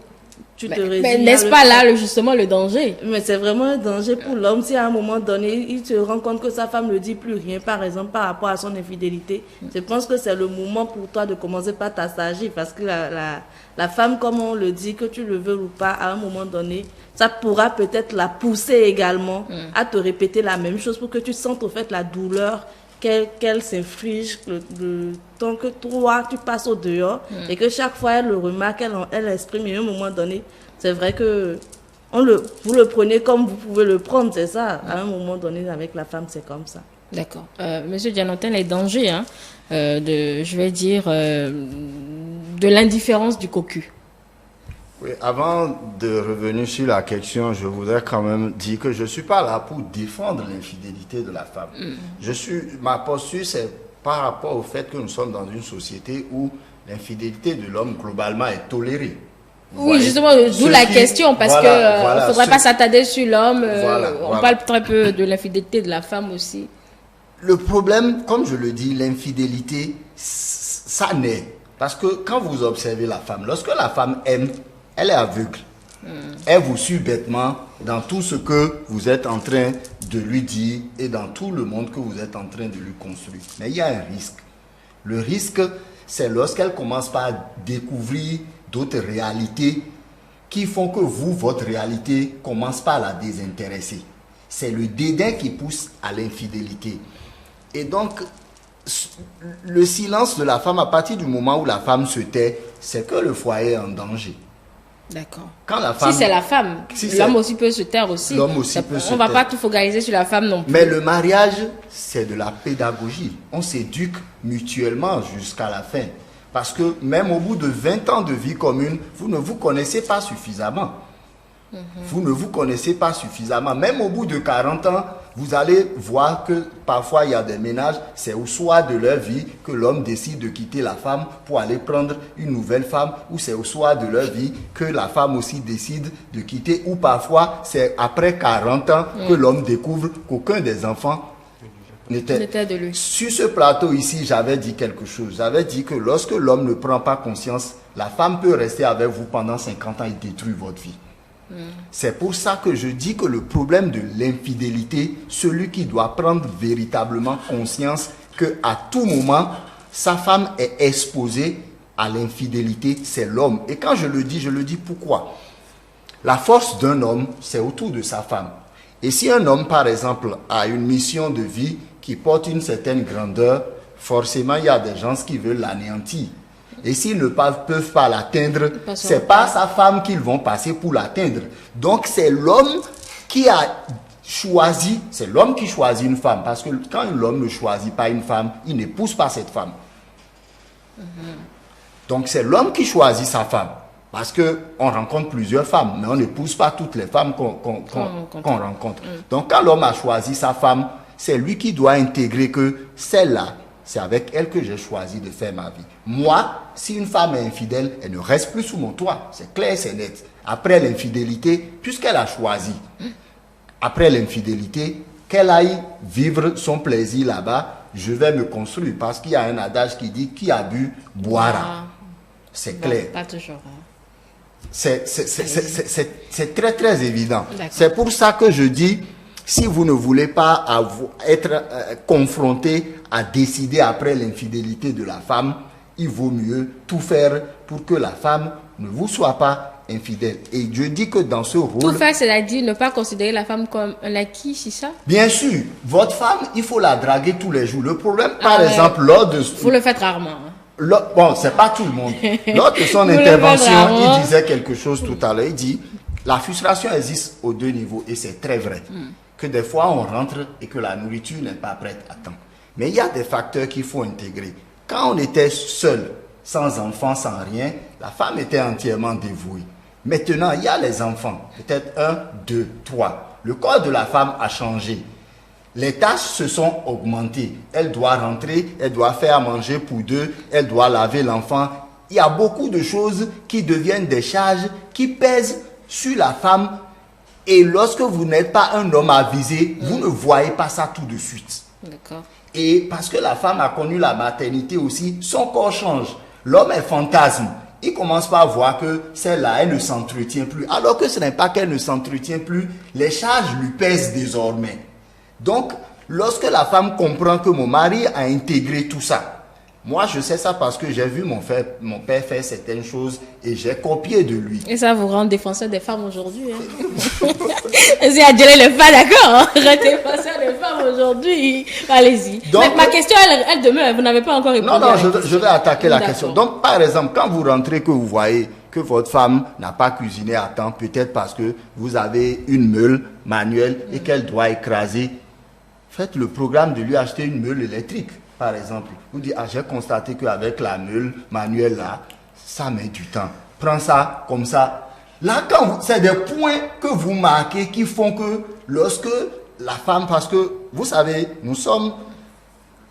Mais n'est-ce pas là justement le danger? Mais c'est vraiment un danger pour l'homme. Si à un moment donné, il se rend compte que sa femme ne dit plus rien, par exemple, par rapport à son infidélité, je pense que c'est le moment pour toi de commencer par t'assagir. Parce que la femme, comme on le dit, que tu le veux ou pas, à un moment donné, ça pourra peut-être la pousser également à te répéter la même chose pour que tu sentes au fait la douleur qu'elle s'inflige le temps que toi, tu passes au dehors et que chaque fois, elle le remarque, elle exprime. Et à un moment donné, c'est vrai que vous le prenez comme vous pouvez le prendre, c'est ça. À un moment donné, avec la femme, c'est comme ça. D'accord. Monsieur Dianantin, les dangers, je vais dire, de l'indifférence du cocu. Oui, avant de revenir sur la question, je voudrais quand même dire que je ne suis pas là pour défendre l'infidélité de la femme. Ma posture, c'est par rapport au fait que nous sommes dans une société où l'infidélité de l'homme globalement est tolérée. Vous Oui, voyez? justement, d'où la question, parce qu'il ne faudrait pas s'attarder sur l'homme. On parle très peu de l'infidélité de la femme aussi. Le problème, comme je le dis, l'infidélité, ça naît. Parce que quand vous observez la femme, lorsque la femme aime, elle est aveugle. Elle vous suit bêtement dans tout ce que vous êtes en train de lui dire et dans tout le monde que vous êtes en train de lui construire. Mais il y a un risque. Le risque, c'est lorsqu'elle commence par découvrir d'autres réalités qui font que vous, votre réalité, commence par la désintéresser. C'est le dédain qui pousse à l'infidélité. Et donc, le silence de la femme, à partir du moment où la femme se tait, c'est que le foyer est en danger. D'accord. Quand la femme, si c'est la femme, l'homme aussi peut se taire aussi. L'homme aussi peut se taire. On ne va pas tout focaliser sur la femme non plus. Mais le mariage, c'est de la pédagogie. On s'éduque mutuellement jusqu'à la fin. Parce que même au bout de 20 ans de vie commune, vous ne vous connaissez pas suffisamment. Vous ne vous connaissez pas suffisamment. Même au bout de 40 ans, vous allez voir que parfois il y a des ménages, c'est au soir de leur vie que l'homme décide de quitter la femme pour aller prendre une nouvelle femme, ou c'est au soir de leur vie que la femme aussi décide de quitter, ou parfois c'est après 40 ans que l'homme découvre qu'aucun des enfants n'était de lui. Sur ce plateau ici, j'avais dit quelque chose. J'avais dit que lorsque l'homme ne prend pas conscience, la femme peut rester avec vous pendant 50 ans et détruire votre vie. C'est pour ça que je dis que le problème de l'infidélité, celui qui doit prendre véritablement conscience qu'à tout moment, sa femme est exposée à l'infidélité, c'est l'homme. Et quand je le dis pourquoi? La force d'un homme, c'est autour de sa femme. Et si un homme, par exemple, a une mission de vie qui porte une certaine grandeur, forcément, il y a des gens qui veulent l'anéantir. Et s'ils ne peuvent pas l'atteindre, c'est pas sa femme qu'ils vont passer pour l'atteindre. Donc, c'est l'homme qui a choisi, c'est l'homme qui choisit une femme. Parce que quand l'homme ne choisit pas une femme, il n'épouse pas cette femme. Donc, c'est l'homme qui choisit sa femme. Parce qu'on rencontre plusieurs femmes, mais on n'épouse pas toutes les femmes qu'on rencontre. Donc, quand l'homme a choisi sa femme, c'est lui qui doit intégrer que celle-là, c'est avec elle que j'ai choisi de faire ma vie. Moi, si une femme est infidèle, elle ne reste plus sous mon toit. C'est clair, c'est net. Après l'infidélité, puisqu'elle a choisi, après l'infidélité, qu'elle aille vivre son plaisir là-bas, je vais me construire. Parce qu'il y a un adage qui dit, qui a bu, boira. C'est clair. Pas toujours. C'est très très évident. C'est pour ça que je dis, si vous ne voulez pas être confronté à décider après l'infidélité de la femme, il vaut mieux tout faire pour que la femme ne vous soit pas infidèle. Et je dis que dans ce rôle... Tout faire, c'est-à-dire ne pas considérer la femme comme un acquis, c'est ça? Bien sûr, votre femme, il faut la draguer tous les jours. Le problème, par exemple, lors de... Vous le faites rarement. Bon, c'est pas tout le monde. Lors de son intervention, il disait quelque chose tout à l'heure. Il dit, la frustration existe aux deux niveaux et c'est très vrai. Que des fois, on rentre et que la nourriture n'est pas prête à temps. Mais il y a des facteurs qu'il faut intégrer. Quand on était seul, sans enfants, sans rien, la femme était entièrement dévouée. Maintenant, il y a les enfants. Peut-être 1, 2, 3. Le corps de la femme a changé. Les tâches se sont augmentées. Elle doit rentrer, elle doit faire à manger pour deux, elle doit laver l'enfant. Il y a beaucoup de choses qui deviennent des charges qui pèsent sur la femme. Et lorsque vous n'êtes pas un homme avisé, vous ne voyez pas ça tout de suite. D'accord. Et parce que la femme a connu la maternité aussi, son corps change. L'homme est fantasme. Il commence par voir que celle-là, elle ne s'entretient plus. Alors que ce n'est pas qu'elle ne s'entretient plus, les charges lui pèsent désormais. Donc, lorsque la femme comprend que mon mari a intégré tout ça, moi je sais ça parce que j'ai vu mon père faire certaines choses et j'ai copié de lui. Et ça vous rend défenseur des femmes aujourd'hui. Hein? C'est à dire les femmes, d'accord? Défenseur des femmes aujourd'hui. Allez-y. Donc, ma question, elle demeure. Vous n'avez pas encore répondu. Non, je vais attaquer la question. Donc, par exemple, quand vous rentrez, que vous voyez que votre femme n'a pas cuisiné à temps, peut-être parce que vous avez une meule manuelle et qu'elle doit écraser, faites le programme de lui acheter une meule électrique, par exemple. Vous dites, j'ai constaté qu'avec la meule manuelle là, ça met du temps. Prends ça, comme ça, Là, c'est des points que vous marquez qui font que lorsque la femme, parce que vous savez, nous sommes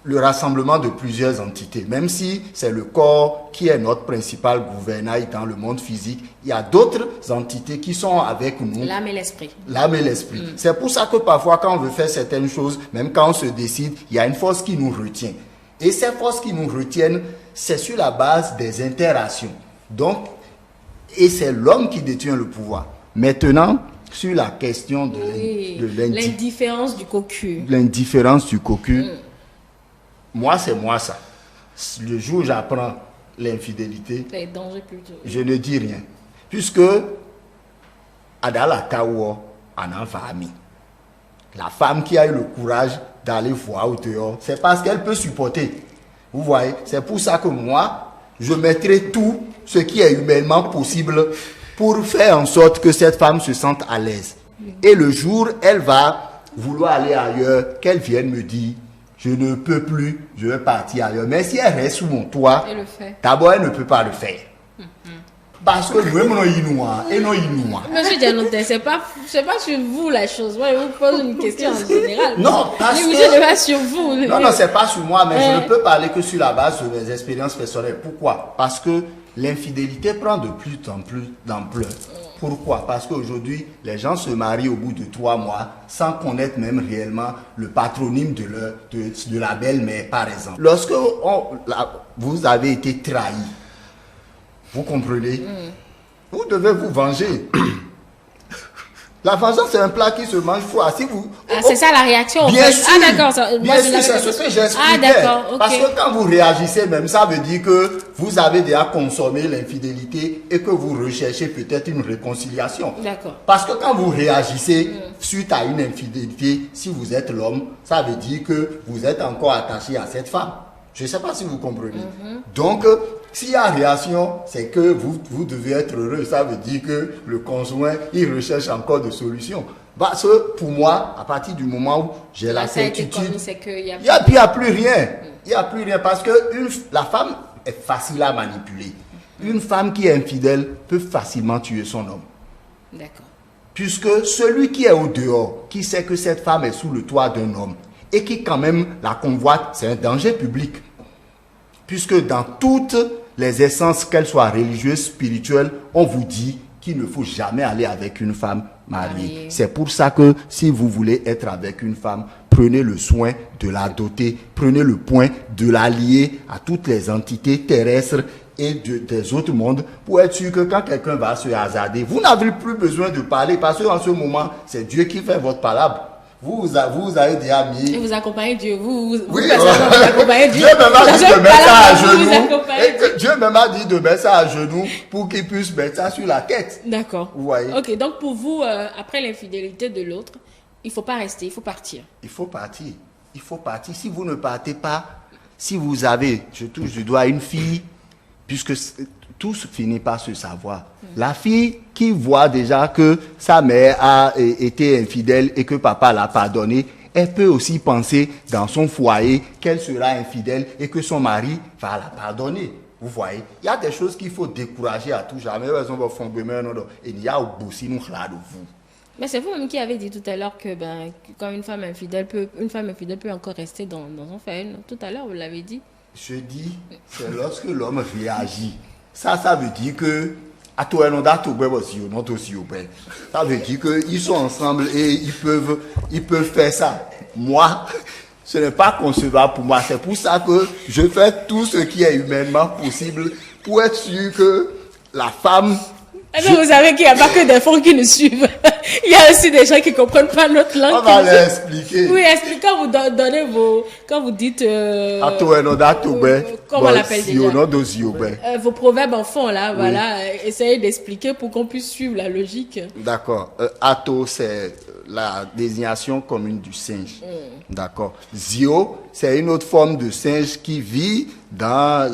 le rassemblement de plusieurs entités, même si c'est le corps qui est notre principal gouvernail dans le monde physique, il y a d'autres entités qui sont avec nous. L'âme et l'esprit. L'âme et l'esprit. C'est pour ça que parfois, quand on veut faire certaines choses, même quand on se décide, il y a une force qui nous retient. Et ces forces qui nous retiennent, c'est sur la base des interactions. Donc, et c'est l'homme qui détient le pouvoir. Maintenant, sur la question de l'indifférence du cocu. L'indifférence du cocu, moi, c'est moi ça. Le jour où j'apprends l'infidélité, je ne dis rien. Puisque, Adala Kawo en a famille. La femme qui a eu le courage d'aller voir au dehors, c'est parce qu'elle peut supporter. Vous voyez, c'est pour ça que moi, je mettrai tout ce qui est humainement possible pour faire en sorte que cette femme se sente à l'aise. Et le jour, elle va vouloir aller ailleurs, qu'elle vienne me dire, je ne peux plus, je vais partir ailleurs. Mais si elle reste sous mon toit, d'abord, elle ne peut pas le faire. Parce que nous sommes Inouïs et non Inouïs. Monsieur Dianoté, c'est pas sur vous la chose. Moi, je vous pose une question en général. Non, parce que... Je ne pas sur vous. Non, c'est pas sur moi, mais je ne peux parler que sur la base de mes expériences personnelles. Pourquoi? Parce que l'infidélité prend de plus en plus d'ampleur. Pourquoi? Parce qu'aujourd'hui, les gens se marient au bout de 3 mois sans connaître même réellement le patronyme de la belle-mère, par exemple. Lorsque vous avez été trahi, vous comprenez? Vous devez vous venger. La vengeance, c'est un plat qui se mange froid. Si vous... c'est ça la réaction. Bien sûr. Ah d'accord. Bien sûr, c'est ce que j'expliquais. Ah d'accord, ok. Parce que quand vous réagissez même, ça veut dire que vous avez déjà consommé l'infidélité et que vous recherchez peut-être une réconciliation. D'accord. Parce que quand vous réagissez suite à une infidélité, si vous êtes l'homme, ça veut dire que vous êtes encore attaché à cette femme. Je ne sais pas si vous comprenez. Donc, s'il y a réaction, c'est que vous devez être heureux. Ça veut dire que le conjoint, il recherche encore des solutions. Parce que pour moi, à partir du moment où j'ai la certitude, il n'y a plus rien. Il n'y a plus rien parce que la femme est facile à manipuler. Une femme qui est infidèle peut facilement tuer son homme. D'accord. Puisque celui qui est au dehors, qui sait que cette femme est sous le toit d'un homme, et qui quand même la convoite, c'est un danger public. Puisque dans toutes les essences, qu'elles soient religieuses, spirituelles, on vous dit qu'il ne faut jamais aller avec une femme mariée. C'est pour ça que si vous voulez être avec une femme, prenez le soin de la doter, prenez le point de la lier à toutes les entités terrestres et des autres mondes pour être sûr que quand quelqu'un va se hasarder, vous n'avez plus besoin de parler parce qu'en ce moment, c'est Dieu qui fait votre palabre. Vous avez déjà mis... Et vous accompagnez Dieu. Vous accompagnez Dieu. Dieu même a dit de mettre ça à genoux. Dieu même a dit de mettre ça à genoux pour qu'il puisse mettre ça sur la tête. D'accord. Vous voyez? Ok, donc pour vous, après l'infidélité de l'autre, il ne faut pas rester, il faut partir. Il faut partir. Il faut partir. Si vous ne partez pas, si vous avez, je touche du doigt, une fille, puisque tout finit par se savoir. La fille qui voit déjà que sa mère a été infidèle et que papa l'a pardonné, elle peut aussi penser dans son foyer qu'elle sera infidèle et que son mari va la pardonner. Vous voyez, il y a des choses qu'il faut décourager à tout jamais. Mais c'est vous-même qui avez dit tout à l'heure que quand une femme infidèle peut encore rester dans son foyer. Tout à l'heure, vous l'avez dit. Je dis, c'est lorsque l'homme réagit. Ça veut dire que ça veut dire qu'ils sont ensemble et ils peuvent faire ça. Moi, ce n'est pas concevable pour moi. C'est pour ça que je fais tout ce qui est humainement possible pour être sûr que la femme... Vous savez qu'il n'y a pas que des fonds qui nous suivent. Il y a aussi des gens qui ne comprennent pas notre langue. On va les expliquer. Oui, expliquez quand vous donnez quand vous dites... comment on l'appelle déjà? Vos proverbes en fond, là, voilà. Essayez d'expliquer pour qu'on puisse suivre la logique. D'accord. Ato, c'est la désignation commune du singe. D'accord. Zio, c'est une autre forme de singe qui vit dans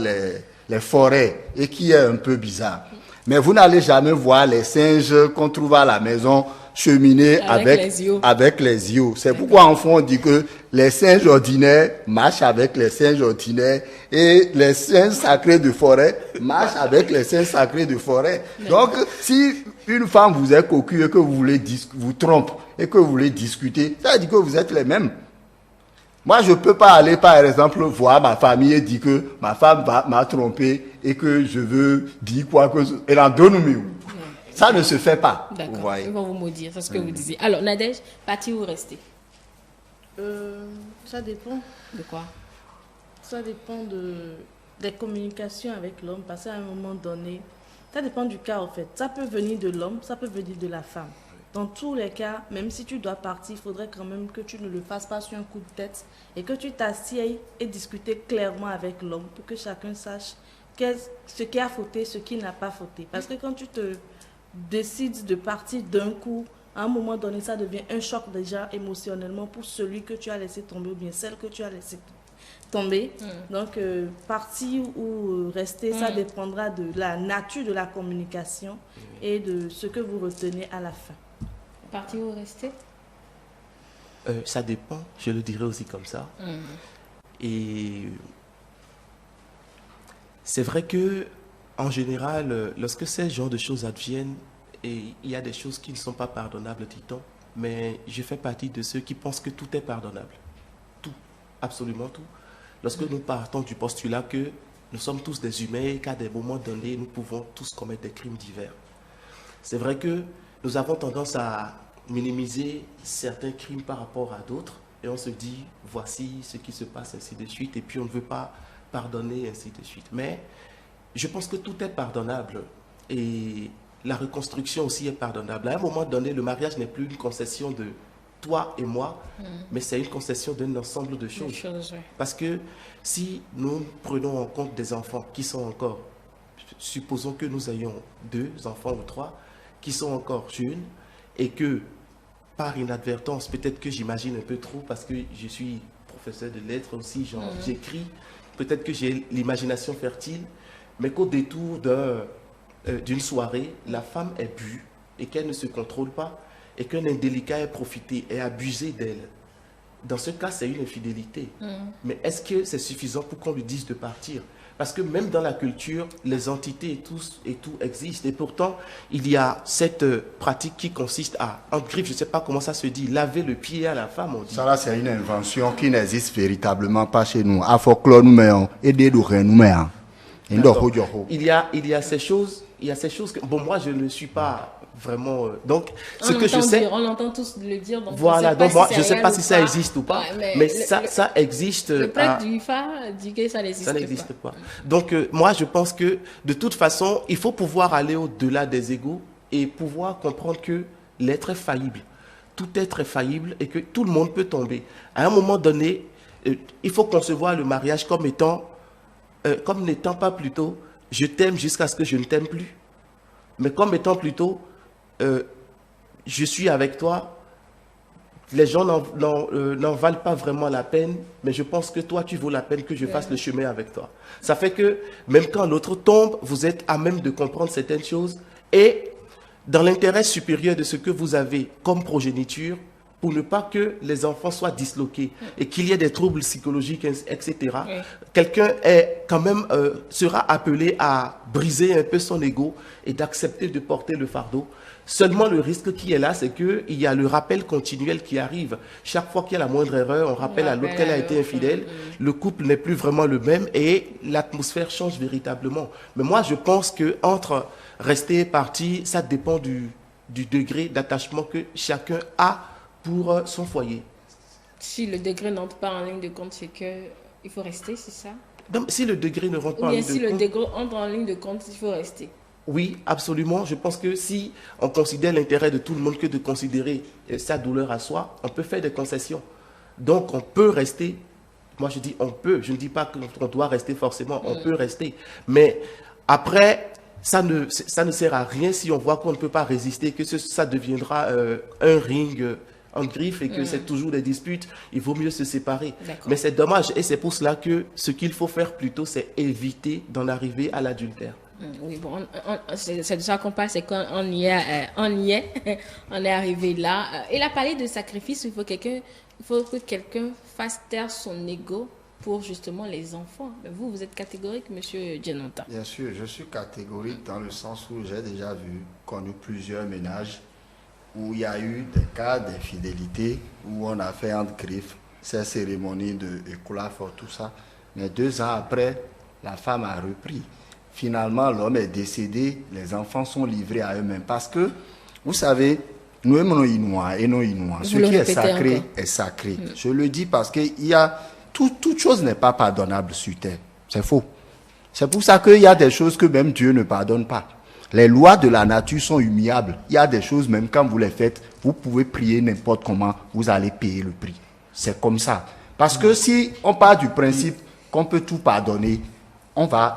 les forêts et qui est un peu bizarre. Mais vous n'allez jamais voir les singes qu'on trouve à la maison cheminer avec les yeux. C'est pourquoi en fond on dit que les singes ordinaires marchent avec les singes ordinaires et les singes sacrés de forêt marchent avec les singes sacrés de forêt. Donc si une femme vous est cocu et que vous voulez vous trompe et que vous voulez discuter, ça veut dire que vous êtes les mêmes. Moi, je ne peux pas aller, par exemple, voir ma famille et dire que ma femme m'a trompé et que je veux dire quoi que ce soit. Et en donne-moi. Ça ne se fait pas. D'accord. Ils vont vous maudire, c'est ce que vous disiez. Alors, Nadège, partir ou rester? Ça dépend. De quoi? Ça dépend des communications avec l'homme, parce qu'à un moment donné, ça dépend du cas en fait. Ça peut venir de l'homme, ça peut venir de la femme. Dans tous les cas, même si tu dois partir, il faudrait quand même que tu ne le fasses pas sur un coup de tête et que tu t'assieds et discutes clairement avec l'homme pour que chacun sache ce qui a fauté, ce qui n'a pas fauté. Parce que quand tu te décides de partir d'un coup, à un moment donné, ça devient un choc déjà émotionnellement pour celui que tu as laissé tomber ou bien celle que tu as laissé tomber. Donc, partir ou rester, ça dépendra de la nature de la communication et de ce que vous retenez à la fin. Partir ou rester? Ça dépend, je le dirais aussi comme ça. Et c'est vrai que en général, lorsque ces genres de choses adviennent, et il y a des choses qui ne sont pas pardonnables, dit-on, mais je fais partie de ceux qui pensent que tout est pardonnable. Tout, absolument tout. Lorsque nous partons du postulat que nous sommes tous des humains et qu'à des moments donnés, nous pouvons tous commettre des crimes divers. C'est vrai que nous avons tendance à minimiser certains crimes par rapport à d'autres et on se dit, voici ce qui se passe, ainsi de suite, et puis on ne veut pas pardonner, ainsi de suite. Mais je pense que tout est pardonnable et la reconstruction aussi est pardonnable. À un moment donné, le mariage n'est plus une concession de toi et moi, mais c'est une concession d'un ensemble de choses. Parce que si nous prenons en compte des enfants qui sont encore, supposons que nous ayons 2 enfants ou 3, qui sont encore jeunes et que par inadvertance, peut-être que j'imagine un peu trop parce que je suis professeur de lettres aussi, j'écris, peut-être que j'ai l'imagination fertile, mais qu'au détour d'une soirée, la femme est bue et qu'elle ne se contrôle pas et qu'un indélicat ait profité et abusé d'elle. Dans ce cas, c'est une infidélité. Mais est-ce que c'est suffisant pour qu'on lui dise de partir? Parce que même dans la culture, les entités et tout existent. Et pourtant, il y a cette pratique qui consiste à, en griffe, je ne sais pas comment ça se dit, laver le pied à la femme, on dit. Ça là, c'est une invention qui n'existe véritablement pas chez nous. À folklore, nous mettons, et des nous mettons. Il y a ces choses, que, bon, moi, je ne suis pas vraiment... donc, ce que je sais... On entend tous le dire. Donc voilà, donc moi, je ne sais pas si ça existe ou pas, mais ça existe. Le prêtre du IFA dit que ça n'existe pas. Donc, moi, je pense que, de toute façon, il faut pouvoir aller au-delà des égos et pouvoir comprendre que l'être est faillible. Tout être est faillible et que tout le monde peut tomber. À un moment donné, il faut concevoir le mariage comme n'étant pas plutôt « je t'aime jusqu'à ce que je ne t'aime plus ». Mais comme étant plutôt je suis avec toi, les gens n'en valent pas vraiment la peine, mais je pense que toi, tu vaux la peine que je fasse le chemin avec toi. Ça fait que même quand l'autre tombe, vous êtes à même de comprendre certaines choses et dans l'intérêt supérieur de ce que vous avez comme progéniture, pour ne pas que les enfants soient disloqués et qu'il y ait des troubles psychologiques, etc. Quelqu'un est quand même sera appelé à briser un peu son ego et d'accepter de porter le fardeau. Seulement le risque qui est là, c'est qu'il y a le rappel continuel qui arrive. Chaque fois qu'il y a la moindre erreur, on rappelle à l'autre qu'elle a été infidèle. Le couple n'est plus vraiment le même et l'atmosphère change véritablement. Mais moi, je pense qu'entre rester et partir, ça dépend du degré d'attachement que chacun a pour son foyer. Si le degré n'entre pas en ligne de compte, c'est qu'il faut rester, c'est ça? Donc, si le degré ne rentre pas en ligne de compte... Ou bien si le degré entre en ligne de compte, il faut rester. Oui, absolument. Je pense que si on considère l'intérêt de tout le monde que de considérer sa douleur à soi, on peut faire des concessions. Donc, on peut rester. Moi, je dis on peut. Je ne dis pas qu'on doit rester forcément. On peut rester. Mais après, ça ne sert à rien si on voit qu'on ne peut pas résister, que ça deviendra un ring en griffe et que c'est toujours des disputes. Il vaut mieux se séparer. Mais c'est dommage. Et c'est pour cela que ce qu'il faut faire plutôt, c'est éviter d'en arriver à l'adultère. Oui, bon, c'est de ça qu'on parle, c'est qu'on y est, on est arrivé là. Il a parlé de sacrifice, il faut que quelqu'un fasse taire son ego pour justement les enfants. Mais vous êtes catégorique, monsieur Djenonta. Bien sûr, je suis catégorique dans le sens où j'ai déjà connu plusieurs ménages où il y a eu des cas d'infidélité, où on a fait entre griffes ces cérémonies de écoulafort, tout ça. Mais 2 ans après, la femme a repris. Finalement, l'homme est décédé, les enfants sont livrés à eux-mêmes. Parce que, vous savez, nous aimons nos Inouïs et nos Inouïs. Ce qui est sacré encore est sacré. Je le dis parce que toute chose n'est pas pardonnable sur terre. C'est faux. C'est pour ça qu'il y a des choses que même Dieu ne pardonne pas. Les lois de la nature sont immuables. Il y a des choses, même quand vous les faites, vous pouvez prier n'importe comment, vous allez payer le prix. C'est comme ça. Parce que si on part du principe qu'on peut tout pardonner,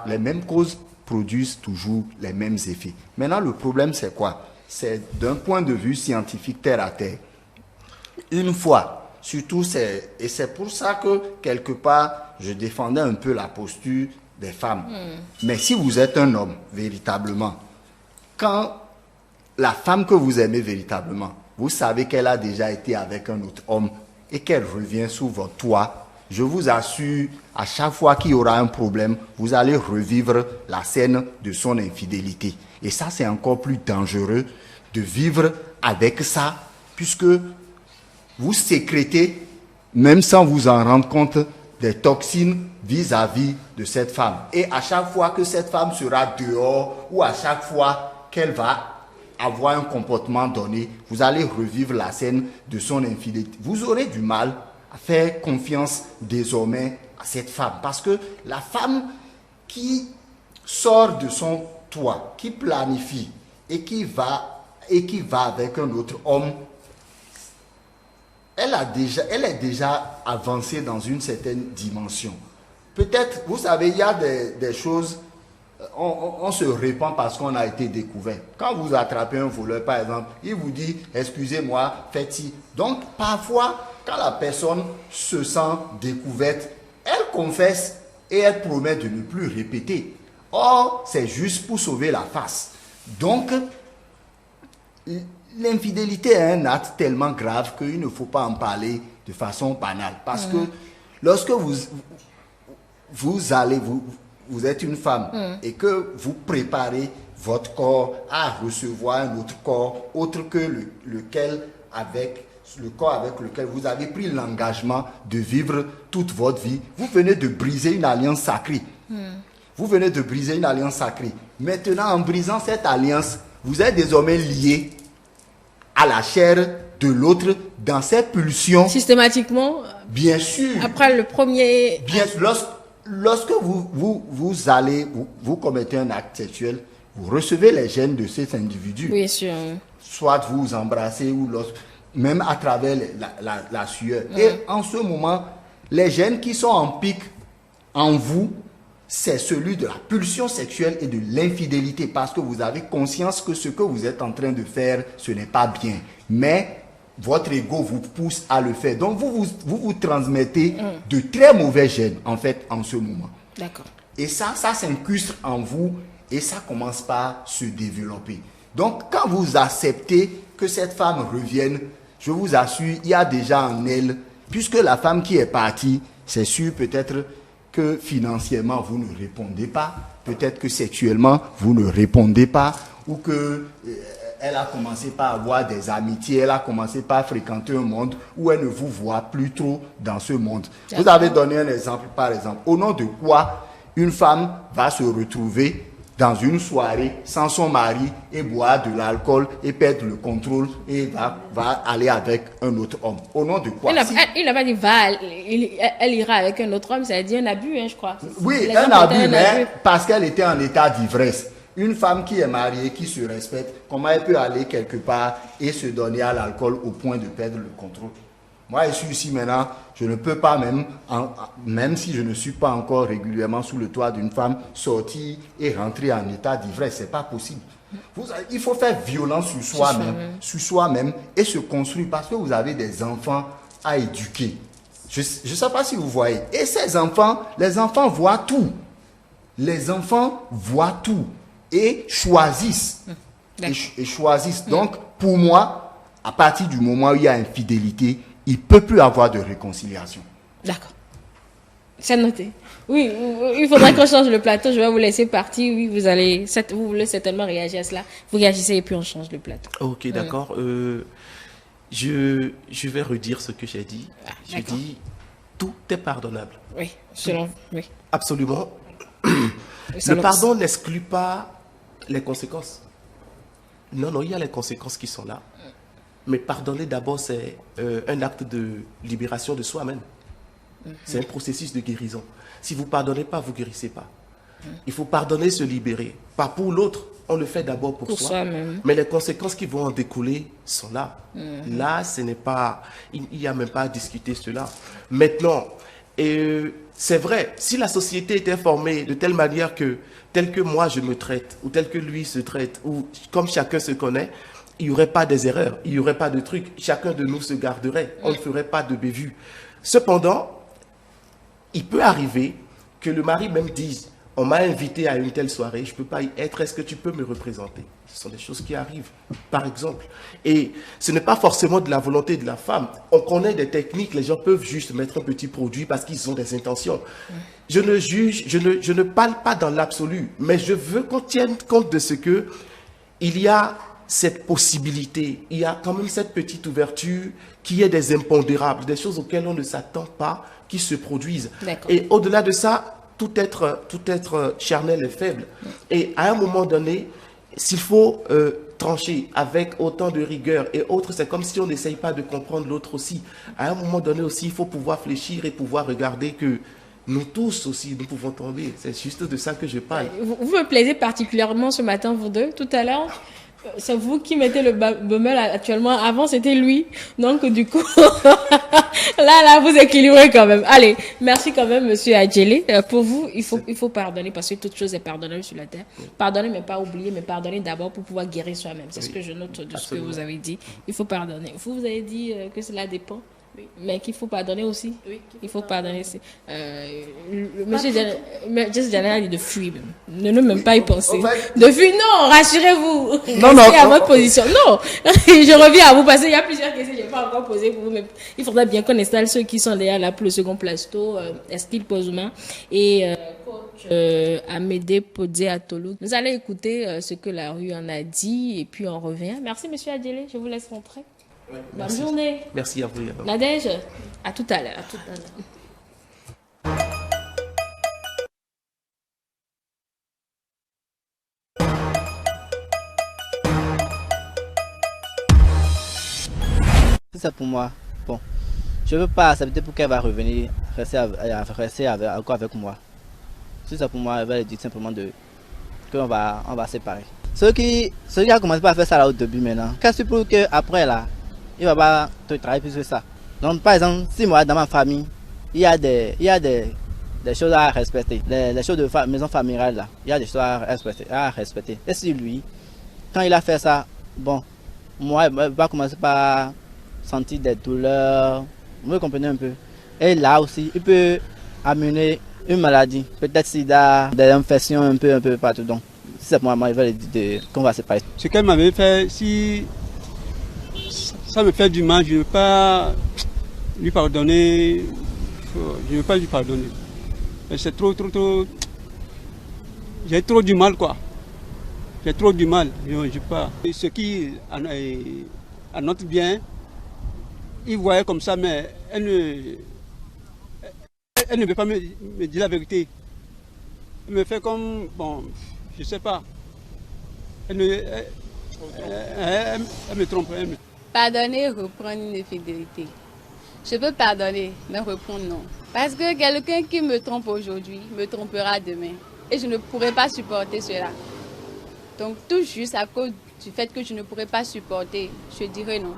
les mêmes causes produisent toujours les mêmes effets. Maintenant, le problème, c'est quoi? C'est d'un point de vue scientifique, terre à terre. Une fois, surtout, et c'est pour ça que, quelque part, je défendais un peu la posture des femmes. Mais si vous êtes un homme, véritablement, quand la femme que vous aimez véritablement, vous savez qu'elle a déjà été avec un autre homme et qu'elle revient sous votre toit, je vous assure, à chaque fois qu'il y aura un problème, vous allez revivre la scène de son infidélité. Et ça, c'est encore plus dangereux de vivre avec ça, puisque vous sécrétez, même sans vous en rendre compte, des toxines vis-à-vis de cette femme. Et à chaque fois que cette femme sera dehors, ou à chaque fois qu'elle va avoir un comportement donné, vous allez revivre la scène de son infidélité. Vous aurez du mal à faire confiance désormais à cette femme. Parce que la femme qui sort de son toit, qui planifie et qui va avec un autre homme, elle est déjà avancée dans une certaine dimension. Peut-être, vous savez, il y a des choses, on se répand parce qu'on a été découvert. Quand vous attrapez un voleur, par exemple, il vous dit, excusez-moi, faites-ci. Donc, parfois, quand la personne se sent découverte, elle confesse et elle promet de ne plus répéter. Or, c'est juste pour sauver la face. Donc, l'infidélité est un acte tellement grave qu'il ne faut pas en parler de façon banale. Parce que lorsque vous êtes une femme et que vous préparez votre corps à recevoir un autre corps, autre que le corps avec lequel vous avez pris l'engagement de vivre toute votre vie, vous venez de briser une alliance sacrée. Vous venez de briser une alliance sacrée. Maintenant, en brisant cette alliance, vous êtes désormais lié à la chair de l'autre dans ses pulsions. Systématiquement. Bien sûr. Après le premier. Bien sûr. Lorsque vous commettez un acte sexuel, vous recevez les gènes de cet individu. Bien sûr. Soit vous vous embrassez ou même à travers la sueur. Et en ce moment, les gènes qui sont en pic en vous, c'est celui de la pulsion sexuelle et de l'infidélité, parce que vous avez conscience que ce que vous êtes en train de faire, ce n'est pas bien. Mais votre ego vous pousse à le faire. Donc vous transmettez de très mauvais gènes, en fait, en ce moment. D'accord. Et ça s'incruste en vous et ça commence par se développer. Donc, quand vous acceptez que cette femme revienne, je vous assure, il y a déjà en elle, puisque la femme qui est partie, c'est sûr peut-être que financièrement, vous ne répondez pas, peut-être que sexuellement, vous ne répondez pas, ou que elle a commencé par avoir des amitiés, elle a commencé par fréquenter un monde où elle ne vous voit plus trop dans ce monde. Vous avez donné un exemple, par exemple. Au nom de quoi une femme va se retrouver dans une soirée sans son mari et boire de l'alcool et perdre le contrôle et va aller avec un autre homme. Au nom de quoi? Il n'a pas dit elle ira avec un autre homme, ça a dit un abus, je crois. Oui, un abus, mais parce qu'elle était en état d'ivresse. Une femme qui est mariée, qui se respecte, comment elle peut aller quelque part et se donner à l'alcool au point de perdre le contrôle? Moi, je suis ici maintenant, je ne peux pas même si je ne suis pas encore régulièrement sous le toit d'une femme, sortir et rentrer en état d'ivresse. Ce n'est pas possible. Il faut faire violence sur soi-même et se construire parce que vous avez des enfants à éduquer. Je ne sais pas si vous voyez. Et ces enfants, les enfants voient tout. Les enfants voient tout. et choisissent. Et choisissent. Donc, pour moi, à partir du moment où il y a infidélité, il ne peut plus avoir de réconciliation. D'accord. C'est noté. Oui, il faudra qu'on change le plateau. Je vais vous laisser partir. Oui, vous voulez certainement réagir à cela. Vous réagissez et puis on change le plateau. Ok, d'accord. Je vais redire ce que j'ai dit. J'ai dit, tout est pardonnable. Oui, oui. Absolument. Le pardon n'exclut pas les conséquences. Non, il y a les conséquences qui sont là. Mais pardonner d'abord, c'est un acte de libération de soi-même. C'est un processus de guérison. Si vous ne pardonnez pas, vous ne guérissez pas. Il faut pardonner, se libérer. Pas pour l'autre, on le fait d'abord pour soi. Mais les conséquences qui vont en découler sont là. Là, ce n'est pas... Il n'y a même pas à discuter cela. Maintenant, c'est vrai, si la société était formée de telle manière que, tel que moi je me traite, ou tel que lui se traite, ou comme chacun se connaît, il n'y aurait pas des erreurs, il n'y aurait pas de trucs. Chacun de nous se garderait. On ne ferait pas de bévues. Cependant, il peut arriver que le mari même dise « On m'a invité à une telle soirée, je ne peux pas y être, est-ce que tu peux me représenter ?» Ce sont des choses qui arrivent, par exemple. Et ce n'est pas forcément de la volonté de la femme. On connaît des techniques, les gens peuvent juste mettre un petit produit parce qu'ils ont des intentions. Je ne juge, je ne parle pas dans l'absolu, mais je veux qu'on tienne compte de ce que il y a cette possibilité, il y a quand même cette petite ouverture qui est des impondérables, des choses auxquelles on ne s'attend pas, qui se produisent. Et au-delà de ça, tout être charnel est faible. Et à un moment donné, s'il faut trancher avec autant de rigueur et autres, c'est comme si on n'essaye pas de comprendre l'autre aussi. À un moment donné aussi, il faut pouvoir fléchir et pouvoir regarder que nous tous aussi, nous pouvons tomber. C'est juste de ça que je parle. Vous me plaisez particulièrement ce matin, vous deux. Tout à l'heure, c'est vous qui mettez le bemel actuellement. Avant, c'était lui. Donc, du coup, là, vous équilibrez quand même. Allez, merci quand même, monsieur Adjelé. Pour vous, il faut pardonner parce que toute chose est pardonnable sur la terre. Pardonner, mais pas oublier, mais pardonner d'abord pour pouvoir guérir soi-même. C'est ce que je note de ce que vous avez dit. Il faut pardonner. Vous avez dit que cela dépend. Oui. Mais qu'il faut pardonner aussi. Oui, il faut pardonner aussi. Monsieur Janet a dit de fuir même. Ne même pas y penser. De fuir, non, rassurez-vous. Non, à votre position. Non, je reviens à vous parce qu'il y a plusieurs questions que je n'ai pas encore posées pour vous. Mais il faudrait bien qu'on installe ceux qui sont derrière là pour le second plateau. Est-ce qu'ils posent main? Et coach Amédée Podé Atolo. Nous allons écouter ce que la rue en a dit et puis on revient. Merci, monsieur Adjelé. Je vous laisse rentrer. Ouais, bonne journée. Merci à vous. Nadège, à tout à l'heure. C'est ça pour moi. Bon, je veux pas accepter pour qu'elle va revenir, rester avec moi. C'est ça pour moi, elle va dire simplement qu'on va séparer. Ceux qui ont commencé par faire ça là au début maintenant, qu'est-ce pour qu'après là, il va pas te travailler plus que ça. Donc par exemple, si moi dans ma famille, il y a des choses à respecter, les choses de maison familiale là, il y a des choses à respecter. Et si lui, quand il a fait ça, bon, moi il va commencer par sentir des douleurs, vous comprenez un peu. Et là aussi, il peut amener une maladie, peut-être sida, des infections un peu partout. Donc c'est pour moi, il va dire qu'on va séparer. Ce qu'elle m'avait fait, si ça me fait du mal, je ne veux pas lui pardonner. Je ne veux pas lui pardonner. C'est trop. J'ai trop du mal, quoi. J'ai trop du mal. Je pas. Et ce qui à notre bien, il voyait comme ça, mais elle ne veut pas me dire la vérité. Elle me fait comme, bon, je ne sais pas. Elle me trompe. Pardonner, reprendre une infidélité. Je peux pardonner, mais reprendre non. Parce que quelqu'un qui me trompe aujourd'hui me trompera demain. Et je ne pourrai pas supporter cela. Donc tout juste à cause du fait que je ne pourrai pas supporter, je dirai non.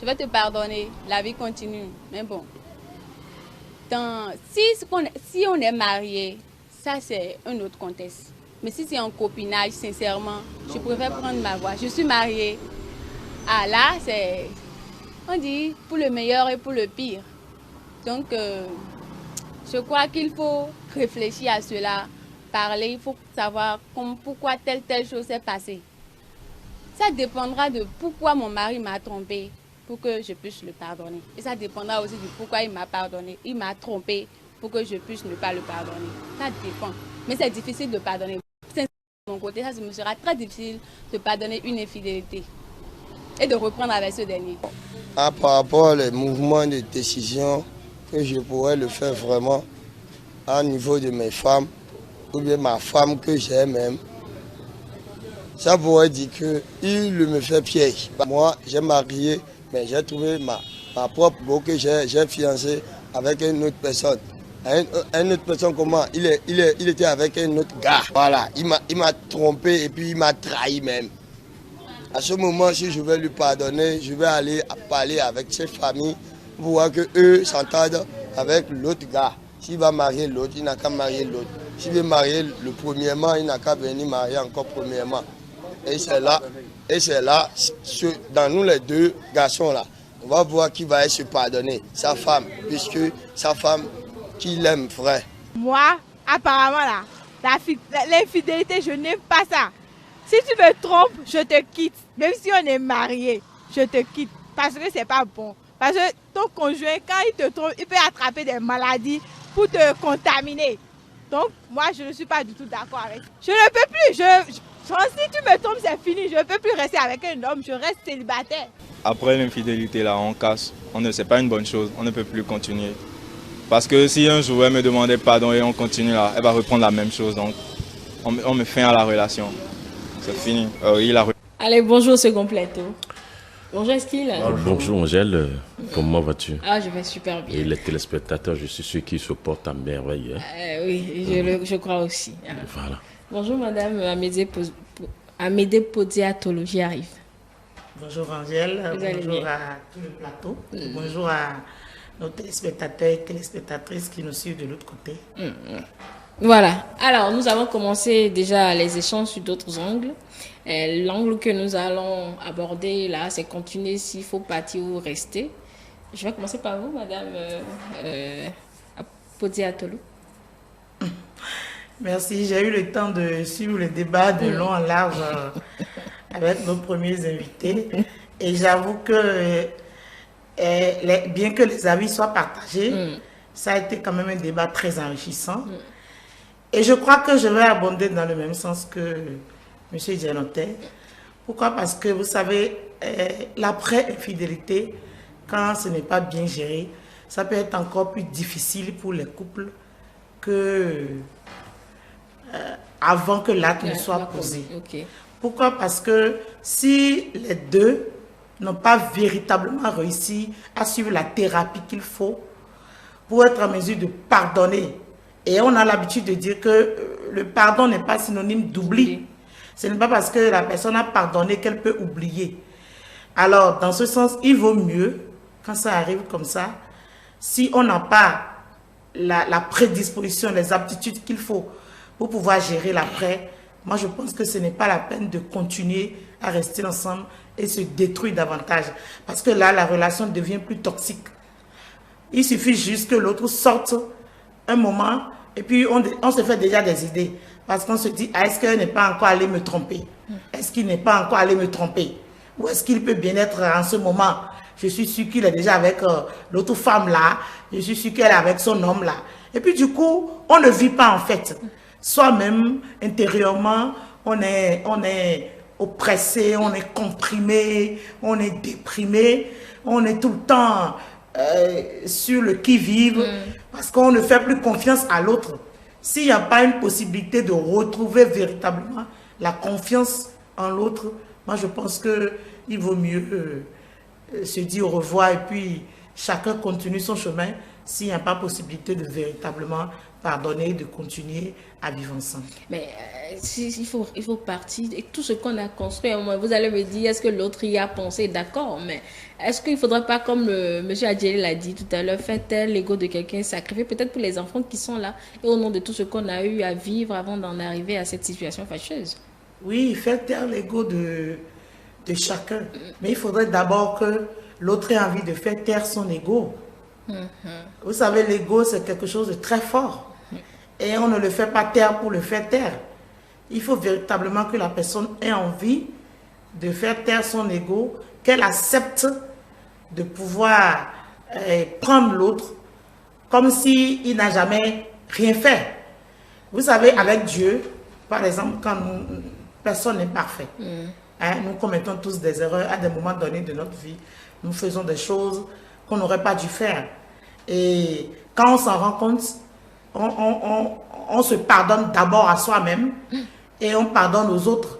Je vais te pardonner, la vie continue. Mais bon, si on est marié, ça c'est un autre contexte. Mais si c'est en copinage, sincèrement, je préfère prendre ma voie. Je suis mariée. Ah là, c'est, on dit, pour le meilleur et pour le pire. Donc, je crois qu'il faut réfléchir à cela parler, il faut savoir pourquoi telle chose s'est passée. Ça dépendra de pourquoi mon mari m'a trompé pour que je puisse le pardonner. Et ça dépendra aussi de pourquoi il m'a pardonné. Il m'a trompé pour que je puisse ne pas le pardonner. Ça dépend. Mais c'est difficile de pardonner. De mon côté, ça me sera très difficile de pardonner une infidélité et de reprendre avec ce dernier. Par rapport aux mouvements de décision, que je pourrais le faire vraiment au niveau de mes femmes, ou bien ma femme que j'aime même, ça pourrait dire qu'il me fait piège. Moi, j'ai marié, mais j'ai trouvé ma propre go que j'ai fiancé avec une autre personne. Une autre personne, comment il était avec un autre gars. Voilà, il m'a trompé et puis il m'a trahi même. À ce moment, si je vais lui pardonner, je vais aller parler avec ses familles pour voir qu'eux s'entendent avec l'autre gars. S'il va marier l'autre, il n'a qu'à marier l'autre. S'il veut marier le premièrement, il n'a qu'à venir marier encore premièrement. Et c'est là, dans nous les deux garçons là, on va voir qui va se pardonner, sa femme, puisque sa femme qui l'aime vrai. Moi, apparemment là, l'infidélité, je n'aime pas ça. Si tu me trompes, je te quitte. Même si on est mariés, je te quitte. Parce que c'est pas bon. Parce que ton conjoint, quand il te trompe, il peut attraper des maladies pour te contaminer. Donc, moi, je ne suis pas du tout d'accord avec ça. Je ne peux plus. Si tu me trompes, c'est fini. Je ne peux plus rester avec un homme. Je reste célibataire. Après l'infidélité, là, on casse. C'est pas une bonne chose. On ne peut plus continuer. Parce que si un jour elle me demandait pardon et on continue là, elle va reprendre la même chose. Donc, on met fin à la relation. C'est fini. Allez, bonjour, second plateau. Bonjour, Esquil. Bonjour, Angèle. Comment vas-tu? Ah, je vais super bien. Et les téléspectateurs, je suis sûr qu'ils se portent à merveille. Oui, je crois aussi. Voilà. Bonjour, madame Amédée Podiatolo, j'y arrive. Bonjour, Angèle. Bonjour à tout le plateau. Bonjour à nos téléspectateurs et téléspectatrices qui nous suivent de l'autre côté. Voilà. Alors, nous avons commencé déjà les échanges sur d'autres angles. L'angle que nous allons aborder là, c'est continuer s'il faut partir ou rester. Je vais commencer par vous, madame Podiatolo. Merci. J'ai eu le temps de suivre le débat de long en large avec nos premiers invités. Et j'avoue que bien que les avis soient partagés, ça a été quand même un débat très enrichissant. Et je crois que je vais abonder dans le même sens que M. Dianotet. Pourquoi? Parce que vous savez, l'après-infidélité, quand ce n'est pas bien géré, ça peut être encore plus difficile pour les couples que avant que l'acte ne soit posé. Pourquoi? Parce que si les deux n'ont pas véritablement réussi à suivre la thérapie qu'il faut pour être en mesure de pardonner, et on a l'habitude de dire que le pardon n'est pas synonyme d'oubli. Ce n'est pas parce que la personne a pardonné qu'elle peut oublier. Alors, dans ce sens, il vaut mieux, quand ça arrive comme ça, si on n'a pas la prédisposition, les aptitudes qu'il faut pour pouvoir gérer l'après, moi je pense que ce n'est pas la peine de continuer à rester ensemble et se détruire davantage. Parce que là, la relation devient plus toxique. Il suffit juste que l'autre sorte un moment et puis on se fait déjà des idées. Parce qu'on se dit, est-ce qu'elle n'est pas encore allée me tromper? Est-ce qu'il n'est pas encore allé me tromper? Ou est-ce qu'il peut bien être en ce moment? Je suis sûr qu'il est déjà avec l'autre femme là. Je suis sûr qu'elle est avec son homme là. Et puis du coup, on ne vit pas en fait. Soi-même, intérieurement, on est oppressé, on est comprimé, on est déprimé, on est tout le temps sur le qui-vive parce qu'on ne fait plus confiance à l'autre. S'il n'y a pas une possibilité de retrouver véritablement la confiance en l'autre, moi je pense qu'il vaut mieux se dire au revoir et puis chacun continue son chemin s'il n'y a pas possibilité de véritablement pardonner, de continuer à vivre ensemble. Mais il faut partir et tout ce qu'on a construit. Vous allez me dire, est-ce que l'autre y a pensé? D'accord, mais est-ce qu'il ne faudrait pas, comme M. Adjeli l'a dit tout à l'heure, faire taire l'ego de quelqu'un, sacrifier peut-être pour les enfants qui sont là et au nom de tout ce qu'on a eu à vivre avant d'en arriver à cette situation fâcheuse? Oui, faire taire l'ego de chacun. Mais il faudrait d'abord que l'autre ait envie de faire taire son ego. Vous savez, l'ego, c'est quelque chose de très fort. Et on ne le fait pas taire pour le faire taire. Il faut véritablement que la personne ait envie de faire taire son ego, qu'elle accepte de pouvoir prendre l'autre comme s'il n'a jamais rien fait. Vous savez, avec Dieu, par exemple, quand personne n'est parfait. Hein, nous commettons tous des erreurs à des moments donnés de notre vie. Nous faisons des choses qu'on n'aurait pas dû faire. Et quand on s'en rend compte, on se pardonne d'abord à soi-même et on pardonne aux autres.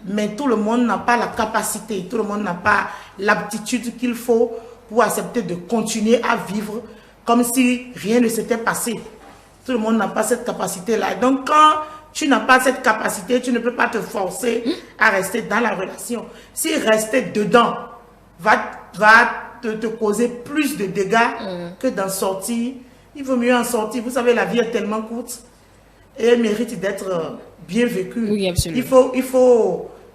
Mais tout le monde n'a pas la capacité, tout le monde n'a pas l'aptitude qu'il faut pour accepter de continuer à vivre comme si rien ne s'était passé. Tout le monde n'a pas cette capacité-là. Donc quand tu n'as pas cette capacité, tu ne peux pas te forcer à rester dans la relation. Si rester dedans va te causer plus de dégâts que d'en sortir, il vaut mieux en sortir. Vous savez, la vie est tellement courte et elle mérite d'être bien vécue. Oui, absolument.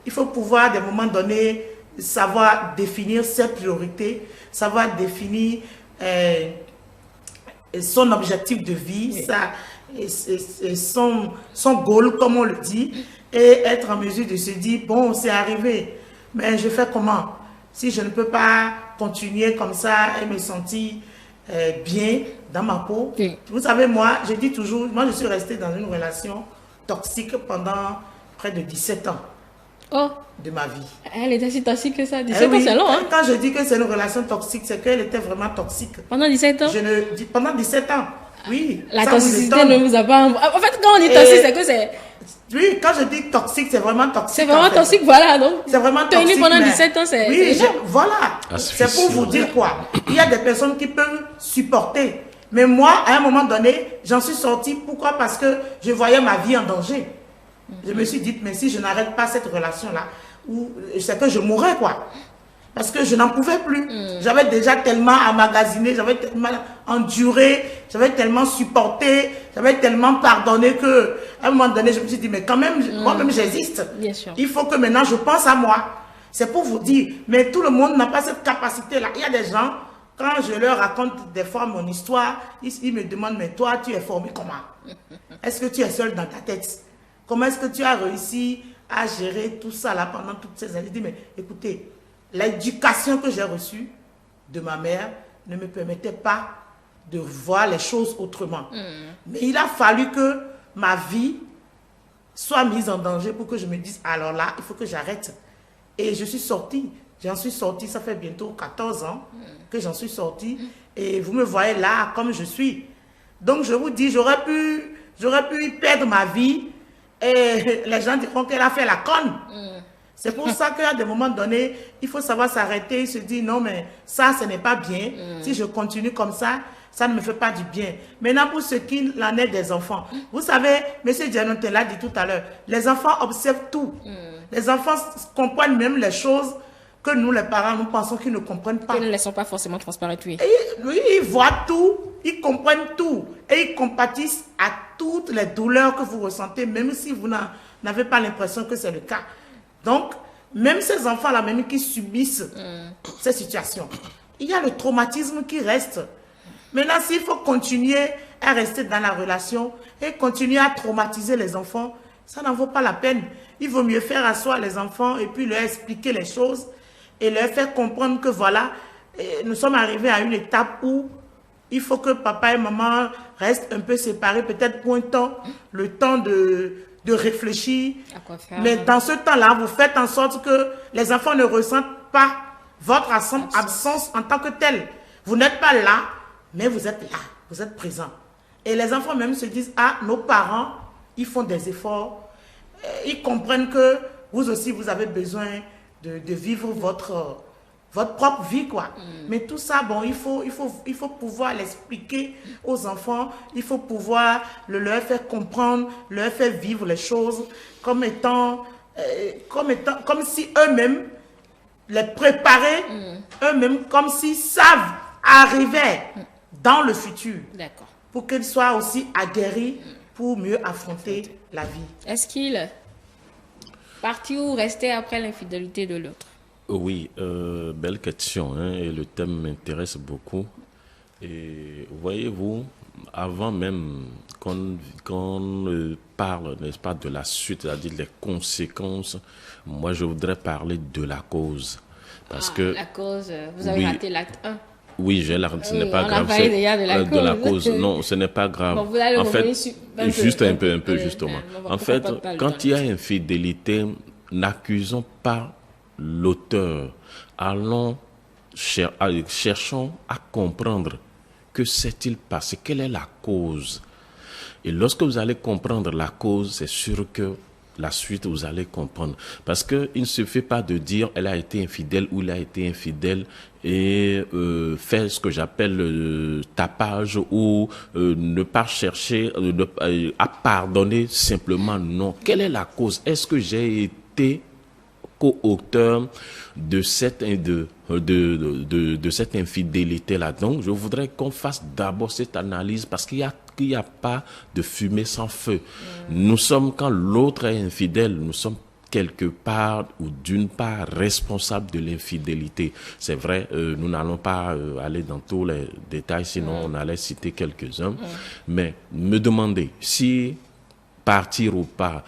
Il faut pouvoir, à des moments donnés, savoir définir ses priorités, savoir définir son objectif de vie, son goal, comme on le dit, et être en mesure de se dire, bon, c'est arrivé, mais je fais comment? Si je ne peux pas continuer comme ça et me sentir bien dans ma peau. Vous savez, moi, je dis toujours, moi je suis restée dans une relation toxique pendant près de 17 ans de ma vie. Elle était si toxique que ça, 17 ans, c'est long. Hein? Quand je dis que c'est une relation toxique, c'est qu'elle était vraiment toxique. Pendant 17 ans? Pendant 17 ans, oui. La toxicité ne vous a pas... En fait, quand on dit toxique, c'est que c'est... Oui, quand je dis toxique, c'est vraiment toxique. C'est vraiment toxique, voilà. Donc, c'est vraiment toxique. Tenu pendant 17 ans, c'est... Oui, voilà. C'est pour vous dire quoi. Il y a des personnes qui peuvent supporter. Mais moi, à un moment donné, j'en suis sortie. Pourquoi? Parce que je voyais ma vie en danger. Je me suis dit, mais si je n'arrête pas cette relation-là, c'est que je mourrais, quoi. Parce que je n'en pouvais plus. J'avais déjà tellement emmagasiné, j'avais tellement enduré, j'avais tellement supporté, j'avais tellement pardonné que, à un moment donné, je me suis dit, mais quand même, moi-même, j'existe. Il faut que maintenant, je pense à moi. C'est pour vous dire, mais tout le monde n'a pas cette capacité-là. Il y a des gens, quand je leur raconte des fois mon histoire, ils me demandent, mais toi, tu es formé comment? Est-ce que tu es seul dans ta tête? Comment est-ce que tu as réussi à gérer tout ça là pendant toutes ces années? Je dis, mais écoutez, l'éducation que j'ai reçue de ma mère ne me permettait pas de voir les choses autrement. Mais il a fallu que ma vie soit mise en danger pour que je me dise, alors là, il faut que j'arrête. Et je suis sortie. J'en suis sortie, ça fait bientôt 14 ans que j'en suis sortie. Et vous me voyez là comme je suis. Donc je vous dis, j'aurais pu perdre ma vie et les gens diront qu'elle a fait la conne. C'est pour ça qu'à des moments donnés, il faut savoir s'arrêter et se dire non, mais ça, ce n'est pas bien. Si je continue comme ça, ça ne me fait pas du bien. Maintenant, pour ce qui en est des enfants, vous savez, M. Dianoté l'a dit tout à l'heure, les enfants observent tout. Les enfants comprennent même les choses que nous, les parents, nous pensons qu'ils ne comprennent pas. Ils ne les sont pas forcément transparaître, oui. Oui, ils voient tout, ils comprennent tout. Et ils compatissent à toutes les douleurs que vous ressentez, même si vous n'avez pas l'impression que c'est le cas. Donc, même ces enfants-là, même qui subissent ces situations, il y a le traumatisme qui reste. Maintenant, s'il faut continuer à rester dans la relation et continuer à traumatiser les enfants, ça n'en vaut pas la peine. Il vaut mieux faire asseoir les enfants et puis leur expliquer les choses et leur faire comprendre que voilà, nous sommes arrivés à une étape où il faut que papa et maman restent un peu séparés, peut-être pour un temps, le temps de réfléchir. À quoi faire, mais dans ce temps-là, vous faites en sorte que les enfants ne ressentent pas votre absence en tant que tel. Vous n'êtes pas là, mais vous êtes là, vous êtes présent. Et les enfants même se disent, ah, nos parents, ils font des efforts, ils comprennent que vous aussi, vous avez besoin de vivre votre propre vie, quoi. Mais tout ça, bon, il faut pouvoir l'expliquer aux enfants, il faut pouvoir leur faire comprendre, leur faire vivre les choses comme si eux-mêmes les préparaient, eux-mêmes comme s'ils savent arriver dans le futur. D'accord. Pour qu'ils soient aussi aguerris pour mieux affronter la vie. Est-ce qu'il partit ou restait après l'infidélité de l'autre? Oui, belle question, hein, et le thème m'intéresse beaucoup. Et voyez-vous, avant même qu'on parle, n'est-ce pas, de la suite, c'est-à-dire les conséquences, moi je voudrais parler de la cause. Parce que la cause, vous avez raté l'acte 1. Oui, ce n'est pas on grave. A parlé déjà de la cause. Non, ce n'est pas grave. Bon, vous allez en fait, juste un peu, justement. justement. En fait, quand il y a infidélité, n'accusons pas l'auteur. Cherchons à comprendre que s'est-il passé, quelle est la cause. Et lorsque vous allez comprendre la cause, c'est sûr que la suite, vous allez comprendre. Parce qu'il ne suffit pas de dire elle a été infidèle ou il a été infidèle et faire ce que j'appelle le tapage ou ne pas chercher à pardonner simplement. Non. Quelle est la cause? Est-ce que j'ai été co-auteur de cette infidélité-là? Donc, je voudrais qu'on fasse d'abord cette analyse parce qu'il n'y a pas de fumée sans feu. Nous sommes, quand l'autre est infidèle, nous sommes quelque part ou d'une part responsables de l'infidélité. C'est vrai, nous n'allons pas aller dans tous les détails, sinon on allait citer quelques-uns. Mais me demander si partir ou pas,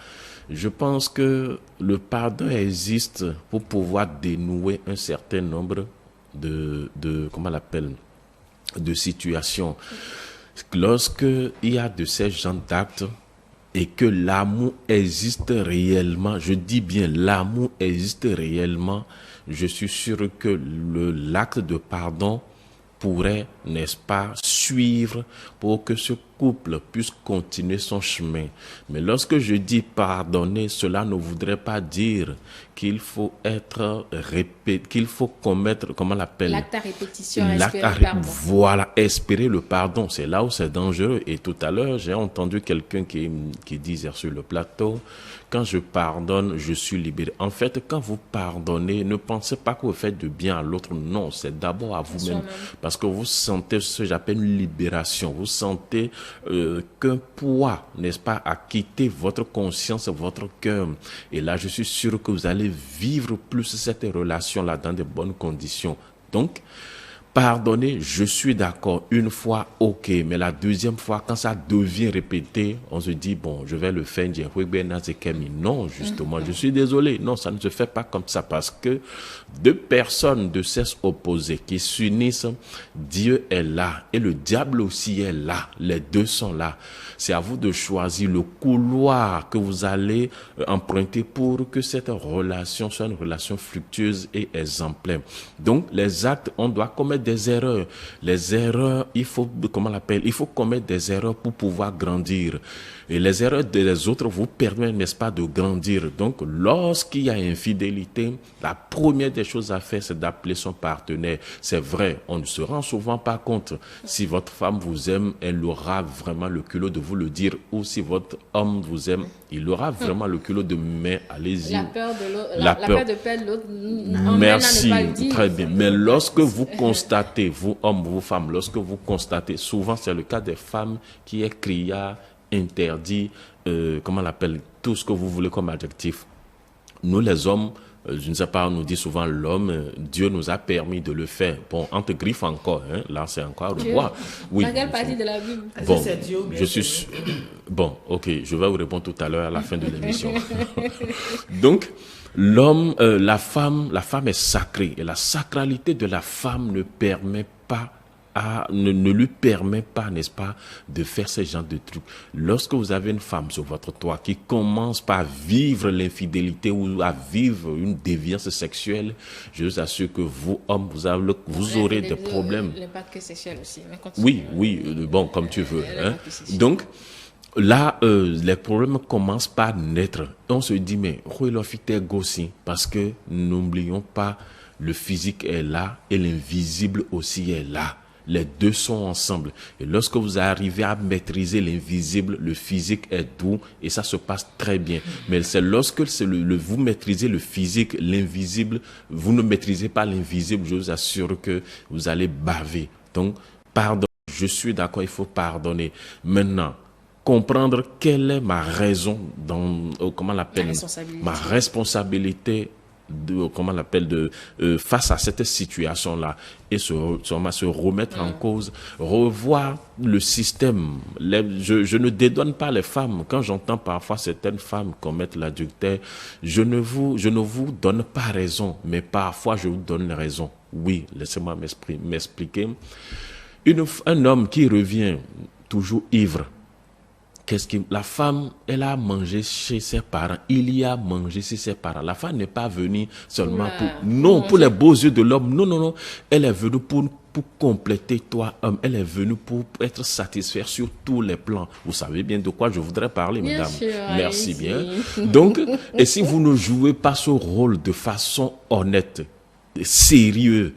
je pense que le pardon existe pour pouvoir dénouer un certain nombre de situations. Lorsque il y a de ces genres d'actes et que l'amour existe réellement, je dis bien l'amour existe réellement, je suis sûr que l'acte de pardon pourrait, n'est-ce pas, suivre pour que ce couple puisse continuer son chemin. Mais lorsque je dis pardonner, cela ne voudrait pas dire qu'il faut qu'il faut commettre, comment on l'appelle? L'acte à répétition, espérer le pardon. Voilà, espérer le pardon, c'est là où c'est dangereux. Et tout à l'heure, j'ai entendu quelqu'un qui disait sur le plateau, quand je pardonne, je suis libéré. En fait, quand vous pardonnez, ne pensez pas que vous faites du bien à l'autre. Non, c'est d'abord à vous-même. Parce que vous sentez ce que j'appelle une libération. Vous sentez qu'un poids, n'est-ce pas, a quitté votre conscience, votre cœur. Et là, je suis sûr que vous allez vivre plus cette relation-là dans de bonnes conditions. Donc, pardonner, je suis d'accord, une fois, ok, mais la deuxième fois, quand ça devient répété, on se dit, bon, je vais le faire, non, justement, je suis désolé, non, ça ne se fait pas comme ça, parce que deux personnes de sexe opposé qui s'unissent, Dieu est là, et le diable aussi est là, les deux sont là. C'est à vous de choisir le couloir que vous allez emprunter pour que cette relation soit une relation fructueuse et exemplaire. Donc, les actes, on doit commettre des erreurs. Les erreurs, il faut commettre des erreurs pour pouvoir grandir. Et les erreurs des autres vous permettent, n'est-ce pas, de grandir. Donc, lorsqu'il y a infidélité, la première des choses à faire, c'est d'appeler son partenaire. C'est vrai, on ne se rend souvent pas compte. Si votre femme vous aime, elle aura vraiment le culot de vous le dire. Ou si votre homme vous aime, il aura vraiment le culot de mais allez-y. La peur de l'autre, la peur de perdre l'autre. Merci, très bien. Mais lorsque vous constatez, vous hommes, vous femmes, lorsque vous constatez, souvent c'est le cas des femmes qui est criard, interdit, comment on l'appelle, tout ce que vous voulez comme adjectif. Nous les hommes, je ne sais pas, on nous dit souvent l'homme, Dieu nous a permis de le faire. Bon, entre griffes encore, hein, là c'est encore à revoir. Oui. Dans quelle partie de la Bible? Bon, je suis... Bon, ok, je vais vous répondre tout à l'heure à la fin de l'émission. Donc, l'homme, la femme est sacrée. Et la sacralité de la femme ne permet pas ne lui permet pas, n'est-ce pas, de faire ce genre de trucs. Lorsque vous avez une femme sur votre toit qui commence par vivre l'infidélité ou à vivre une déviance sexuelle, je vous assure que vous, hommes, vous aurez des problèmes. L'impact sexuel aussi. Oui, bon, comme tu veux. Hein. Donc, là, les problèmes commencent par naître. On se dit, mais parce que n'oublions pas, le physique est là et l'invisible aussi est là. Les deux sont ensemble. Et lorsque vous arrivez à maîtriser l'invisible, le physique est doux et ça se passe très bien. Mais c'est lorsque vous maîtrisez le physique, l'invisible, vous ne maîtrisez pas l'invisible, je vous assure que vous allez baver. Donc, pardon, je suis d'accord, il faut pardonner. Maintenant, comprendre quelle est ma raison dans, comment on l'appelle, ma responsabilité comment on l'appelle, face à cette situation-là et se remettre en cause, revoir le système. Je ne dédouane pas les femmes. Quand j'entends parfois certaines femmes commettre l'adultère, je ne vous donne pas raison, mais parfois je vous donne raison. Oui, laissez-moi m'expliquer. Un homme qui revient toujours ivre, la femme, elle a mangé chez ses parents. Il y a mangé chez ses parents. La femme n'est pas venue seulement pour les beaux yeux de l'homme. Non. Elle est venue pour compléter toi, homme. Elle est venue pour être satisfaite sur tous les plans. Vous savez bien de quoi je voudrais parler, bien madame. Sûr, merci bien. Donc, et si vous ne jouez pas ce rôle de façon honnête, sérieuse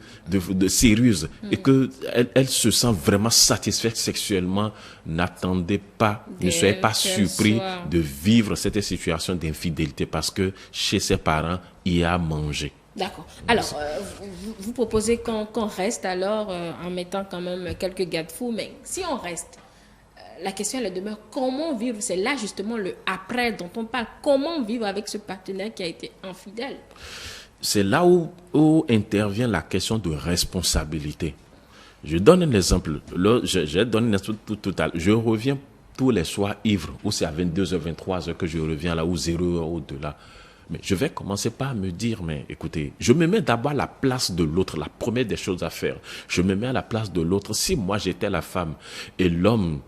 et que elle se sent vraiment satisfaite sexuellement, n'attendez pas, ne soyez pas surpris de vivre cette situation d'infidélité parce que chez ses parents, il y a à manger. D'accord. Alors, vous proposez qu'on reste alors en mettant quand même quelques garde-fous, mais si on reste, la question elle demeure comment vivre. C'est là justement le après dont on parle. Comment vivre avec ce partenaire qui a été infidèle? C'est là où intervient la question de responsabilité. Je donne un exemple. Je donne un exemple tout à l'heure. Je reviens tous les soirs ivre, ou c'est à 22h, 23h que je reviens là, ou 0h au-delà. Mais je vais commencer par me dire, mais écoutez, je me mets d'abord à la place de l'autre, la première des choses à faire. Je me mets à la place de l'autre. Si moi j'étais la femme et l'homme,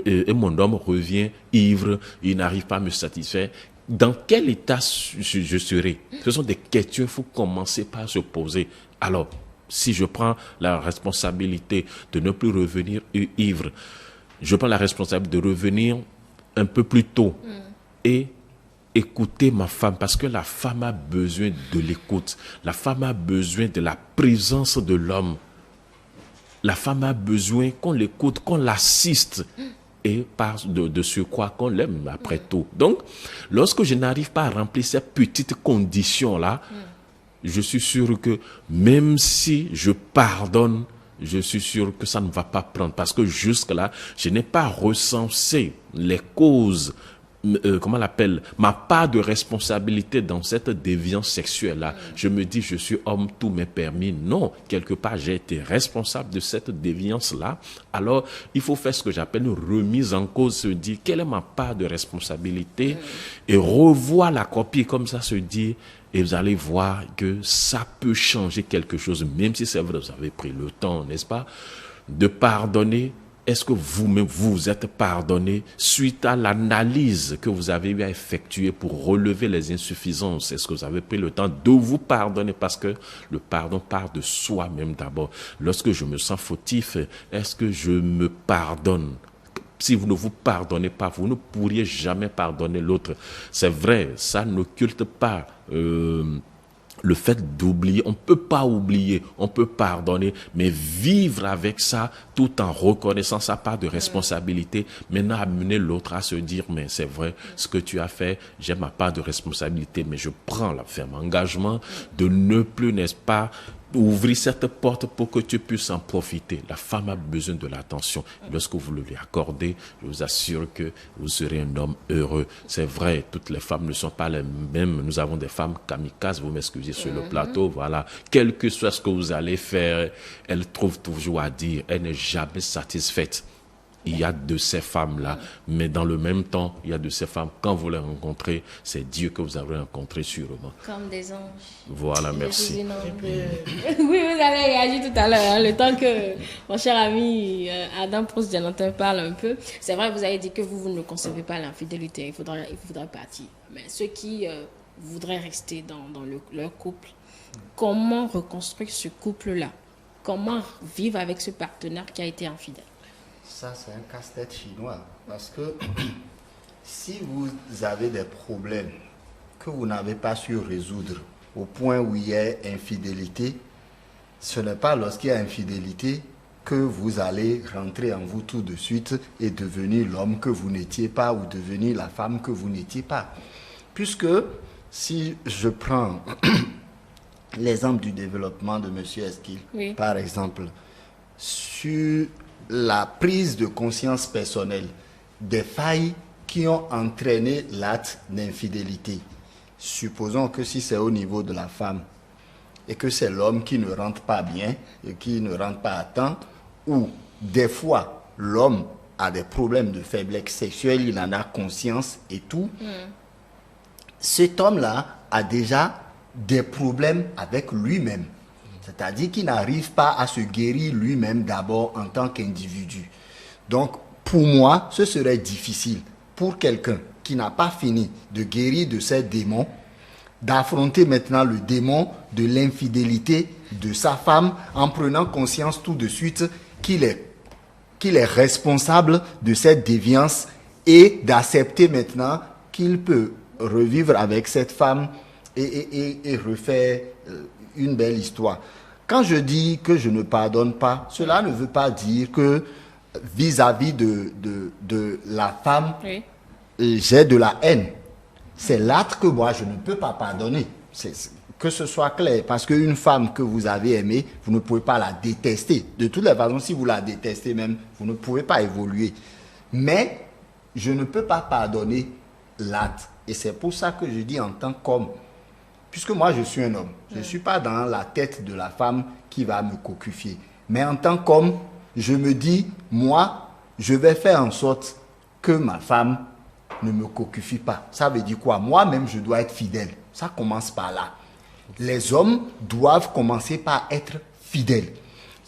et mon homme revient ivre, il n'arrive pas à me satisfaire, dans quel état je serai? Ce sont des questions qu'il faut commencer par se poser. Alors, si je prends la responsabilité de ne plus revenir ivre, je prends la responsabilité de revenir un peu plus tôt et écouter ma femme, parce que la femme a besoin de l'écoute. La femme a besoin de la présence de l'homme. La femme a besoin qu'on l'écoute, qu'on l'assiste. Et par de surcroît qu'on l'aime après tout. Donc, lorsque je n'arrive pas à remplir ces petites conditions-là, je suis sûr que même si je pardonne, je suis sûr que ça ne va pas prendre. Parce que jusque-là, je n'ai pas recensé les causes, comment on l'appelle, ma part de responsabilité dans cette déviance sexuelle-là. Je me dis, je suis homme, tout m'est permis. Non, quelque part, j'ai été responsable de cette déviance-là. Alors, il faut faire ce que j'appelle une remise en cause, se dire, quelle est ma part de responsabilité? Et revoir la copie comme ça, se dire, et vous allez voir que ça peut changer quelque chose, même si c'est vrai, vous avez pris le temps, n'est-ce pas, de pardonner. Est-ce que vous-même vous êtes pardonné suite à l'analyse que vous avez eu à effectuer pour relever les insuffisances? Est-ce que vous avez pris le temps de vous pardonner? Parce que le pardon part de soi-même d'abord. Lorsque je me sens fautif, est-ce que je me pardonne? Si vous ne vous pardonnez pas, vous ne pourriez jamais pardonner l'autre. C'est vrai, ça n'occulte pas le fait d'oublier. On ne peut pas oublier, on peut pardonner, mais vivre avec ça tout en reconnaissant sa part de responsabilité. Maintenant, amener l'autre à se dire, mais c'est vrai, ce que tu as fait, j'ai ma part de responsabilité, mais je prends la ferme engagement de ne plus, n'est-ce pas, ouvrir cette porte pour que tu puisses en profiter. La femme a besoin de l'attention. Lorsque vous le lui accordez, je vous assure que vous serez un homme heureux. C'est vrai, toutes les femmes ne sont pas les mêmes. Nous avons des femmes kamikazes, vous m'excusez, sur le plateau. Voilà. Quel que soit ce que vous allez faire, elles trouvent toujours à dire. Elle n'est jamais satisfaite. Il y a de ces femmes-là, mais dans le même temps, il y a de ces femmes, quand vous les rencontrez, c'est Dieu que vous avez rencontré sûrement. Comme des anges. Voilà, merci. Oui, vous avez réagi tout à l'heure, le temps que mon cher ami Adam Proust-Jonathan parle un peu. C'est vrai, vous avez dit que vous ne concevez pas l'infidélité, il faudrait partir. Mais ceux qui voudraient rester dans leur couple, comment reconstruire ce couple-là? Comment vivre avec ce partenaire qui a été infidèle? Ça, c'est un casse-tête chinois. Parce que si vous avez des problèmes que vous n'avez pas su résoudre au point où il y a infidélité, ce n'est pas lorsqu'il y a infidélité que vous allez rentrer en vous tout de suite et devenir l'homme que vous n'étiez pas ou devenir la femme que vous n'étiez pas. Puisque si je prends l'exemple du développement de M. Esquil, oui, par exemple, sur la prise de conscience personnelle des failles qui ont entraîné l'acte d'infidélité, supposons que si c'est au niveau de la femme et que c'est l'homme qui ne rentre pas bien et qui ne rentre pas à temps, ou des fois l'homme a des problèmes de faiblesse sexuelle, il en a conscience et tout, cet homme-là a déjà des problèmes avec lui-même. C'est-à-dire qu'il n'arrive pas à se guérir lui-même d'abord en tant qu'individu. Donc, pour moi, ce serait difficile pour quelqu'un qui n'a pas fini de guérir de ses démons, d'affronter maintenant le démon de l'infidélité de sa femme en prenant conscience tout de suite qu'il est responsable de cette déviance et d'accepter maintenant qu'il peut revivre avec cette femme et refaire une belle histoire. Quand je dis que je ne pardonne pas, cela ne veut pas dire que vis-à-vis de la femme, j'ai de la haine. C'est l'acte que moi, je ne peux pas pardonner. Que ce soit clair. Parce qu'une femme que vous avez aimée, vous ne pouvez pas la détester. De toutes les façons, si vous la détestez même, vous ne pouvez pas évoluer. Mais je ne peux pas pardonner l'acte. Et c'est pour ça que je dis en tant qu'homme, puisque moi, je suis un homme. Je ne suis pas dans la tête de la femme qui va me cocufier. Mais en tant qu'homme, je me dis, moi, je vais faire en sorte que ma femme ne me cocufie pas. Ça veut dire quoi? Moi-même, je dois être fidèle. Ça commence par là. Les hommes doivent commencer par être fidèles.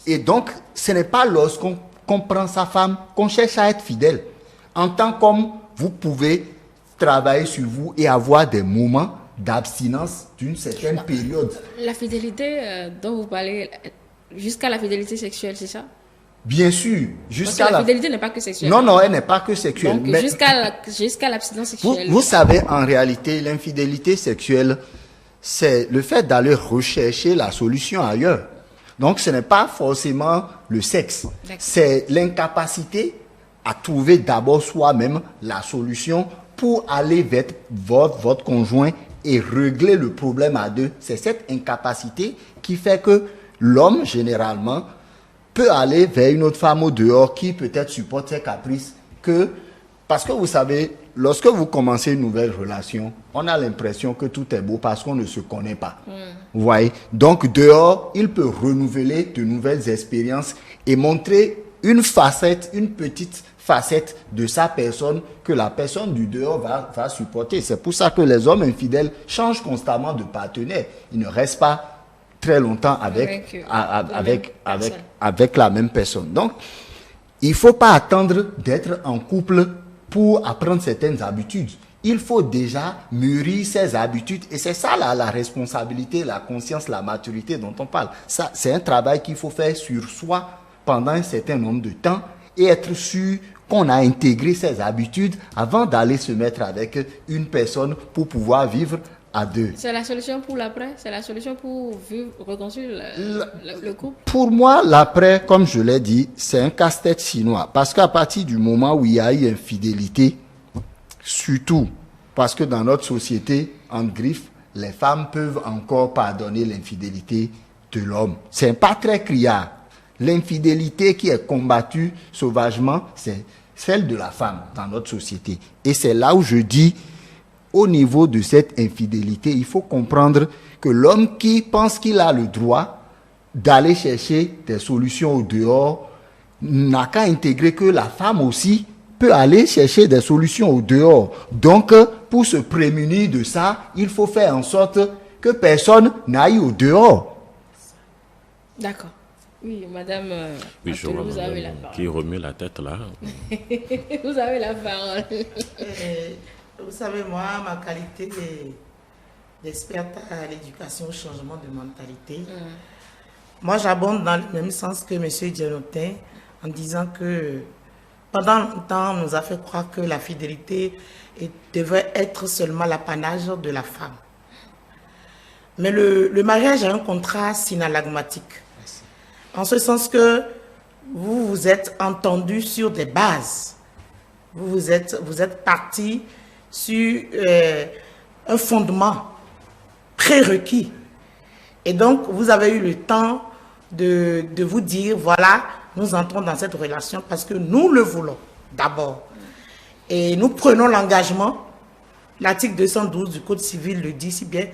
Et donc, ce n'est pas lorsqu'on prend sa femme qu'on cherche à être fidèle. En tant qu'homme, vous pouvez travailler sur vous et avoir des moments d'abstinence d'une certaine période. La fidélité dont vous parlez, jusqu'à la fidélité sexuelle, c'est ça? Bien sûr. Jusqu'à la fidélité n'est pas que sexuelle. Non, non, elle n'est pas que sexuelle. Donc, jusqu'à l'abstinence sexuelle. Vous savez, en réalité, l'infidélité sexuelle, c'est le fait d'aller rechercher la solution ailleurs. Donc, ce n'est pas forcément le sexe. C'est l'incapacité à trouver d'abord soi-même la solution pour aller vers votre conjoint et régler le problème à deux. C'est cette incapacité qui fait que l'homme, généralement, peut aller vers une autre femme au dehors qui peut-être supporte ses caprices. Parce que vous savez, lorsque vous commencez une nouvelle relation, on a l'impression que tout est beau parce qu'on ne se connaît pas. Vous voyez? Donc dehors, il peut renouveler de nouvelles expériences et montrer une petite facette de sa personne que la personne du dehors va supporter. C'est pour ça que les hommes infidèles changent constamment de partenaire. Ils ne restent pas très longtemps avec la même personne. Donc, il ne faut pas attendre d'être en couple pour apprendre certaines habitudes. Il faut déjà mûrir ses habitudes. Et c'est ça la responsabilité, la conscience, la maturité dont on parle. Ça, c'est un travail qu'il faut faire sur soi pendant un certain nombre de temps et être sûr qu'on a intégré ses habitudes avant d'aller se mettre avec une personne pour pouvoir vivre à deux. C'est la solution pour l'après? C'est la solution pour reconstruire le couple? Pour moi, l'après, comme je l'ai dit, c'est un casse-tête chinois. Parce qu'à partir du moment où il y a eu infidélité, surtout parce que dans notre société, en griffe, les femmes peuvent encore pardonner l'infidélité de l'homme. C'est pas très criard. L'infidélité qui est combattue sauvagement, c'est celle de la femme dans notre société. Et c'est là où je dis, au niveau de cette infidélité, il faut comprendre que l'homme qui pense qu'il a le droit d'aller chercher des solutions au dehors n'a qu'à intégrer que la femme aussi peut aller chercher des solutions au dehors. Donc, pour se prémunir de ça, il faut faire en sorte que personne n'aille au dehors. D'accord. Oui, madame. Oui, je vois vous avez la madame parole. qui remue la tête là. Vous avez la parole. Vous savez, moi, ma qualité d'experte à l'éducation au changement de mentalité, moi, j'abonde dans le même sens que M. Dianotin en disant que pendant longtemps, on nous a fait croire que la fidélité devait être seulement l'apanage de la femme. Mais le mariage est un contrat synalagmatique. En ce sens que vous vous êtes entendus sur des bases. Vous êtes partis sur un fondement prérequis. Et donc, vous avez eu le temps de vous dire, voilà, nous entrons dans cette relation parce que nous le voulons d'abord. Et nous prenons l'engagement l'article 212 du Code civil le dit si bien,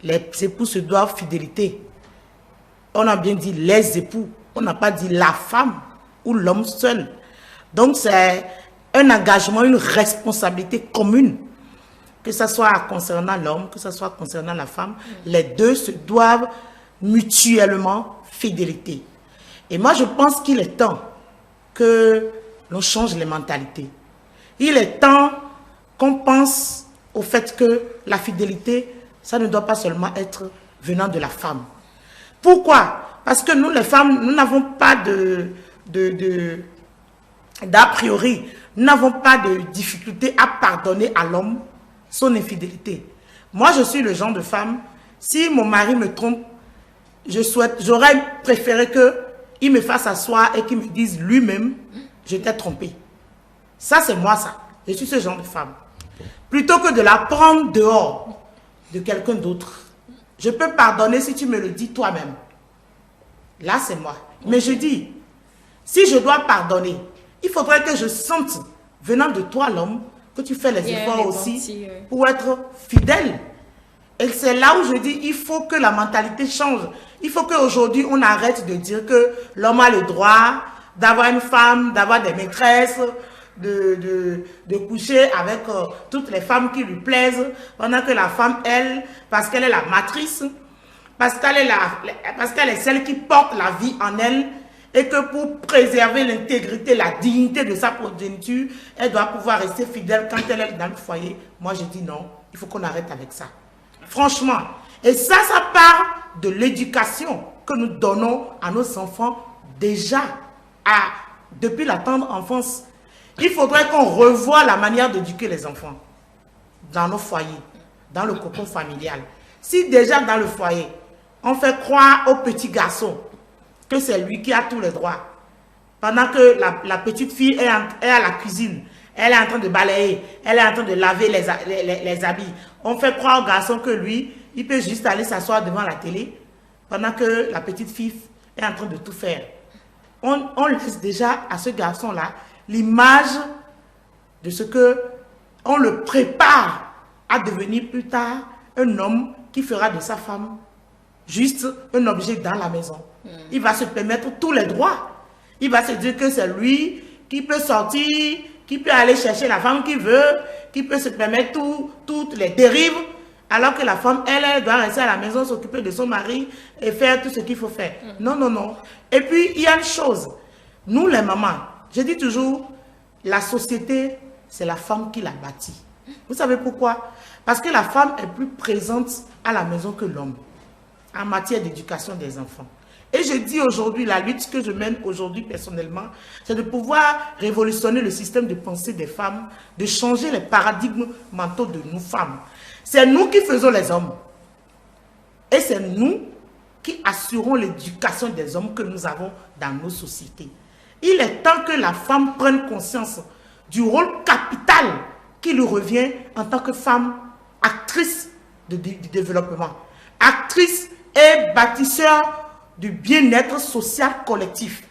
les époux se doivent fidélité. On a bien dit les époux, on n'a pas dit la femme ou l'homme seul. Donc c'est un engagement, une responsabilité commune, que ce soit concernant l'homme, que ce soit concernant la femme, les deux se doivent mutuellement fidélité. Et moi je pense qu'il est temps que l'on change les mentalités. Il est temps qu'on pense au fait que la fidélité, ça ne doit pas seulement être venant de la femme. Pourquoi? Parce que nous, les femmes, nous n'avons pas d'a priori, nous n'avons pas de difficulté à pardonner à l'homme son infidélité. Moi, je suis le genre de femme, si mon mari me trompe, j'aurais préféré qu'il me fasse asseoir et qu'il me dise lui-même, je t'ai trompé. Ça, c'est moi, ça. Je suis ce genre de femme. Plutôt que de la prendre dehors de quelqu'un d'autre. Je peux pardonner si tu me le dis toi-même. Là, c'est moi. Mais je dis, si je dois pardonner, il faudrait que je sente, venant de toi, l'homme, que tu fais les efforts aussi pour être fidèle. Et c'est là où je dis, il faut que la mentalité change. Il faut qu'aujourd'hui, on arrête de dire que l'homme a le droit d'avoir une femme, d'avoir des maîtresses, de coucher avec toutes les femmes qui lui plaisent, pendant que la femme, elle, parce qu'elle est la matrice, parce qu'elle est celle qui porte la vie en elle, et que pour préserver l'intégrité, la dignité de sa progéniture, elle doit pouvoir rester fidèle quand elle est dans le foyer. Moi, je dis non, il faut qu'on arrête avec ça. Franchement. Et ça part de l'éducation que nous donnons à nos enfants déjà, depuis la tendre enfance. Il faudrait qu'on revoie la manière d'éduquer les enfants dans nos foyers, dans le cocon familial. Si déjà dans le foyer, on fait croire au petit garçon que c'est lui qui a tous les droits, pendant que la petite fille est à la cuisine, elle est en train de balayer, elle est en train de laver les habits. On fait croire au garçon que lui, il peut juste aller s'asseoir devant la télé, pendant que la petite fille est en train de tout faire. On laisse déjà à ce garçon-là l'image de ce que on le prépare à devenir plus tard un homme qui fera de sa femme juste un objet dans la maison. Il va se permettre tous les droits. Il va se dire que c'est lui qui peut sortir, qui peut aller chercher la femme qu'il veut, qui peut se permettre toutes les dérives, alors que la femme, elle doit rester à la maison, s'occuper de son mari et faire tout ce qu'il faut faire. Non, non, non. Et puis, il y a une chose. Nous, les mamans, je dis toujours, la société, c'est la femme qui l'a bâtie. Vous savez pourquoi? Parce que la femme est plus présente à la maison que l'homme en matière d'éducation des enfants. Et je dis aujourd'hui, la lutte que je mène aujourd'hui personnellement, c'est de pouvoir révolutionner le système de pensée des femmes, de changer les paradigmes mentaux de nous femmes. C'est nous qui faisons les hommes. Et c'est nous qui assurons l'éducation des hommes que nous avons dans nos sociétés. Il est temps que la femme prenne conscience du rôle capital qui lui revient en tant que femme actrice du développement, actrice et bâtisseur du bien-être social collectif.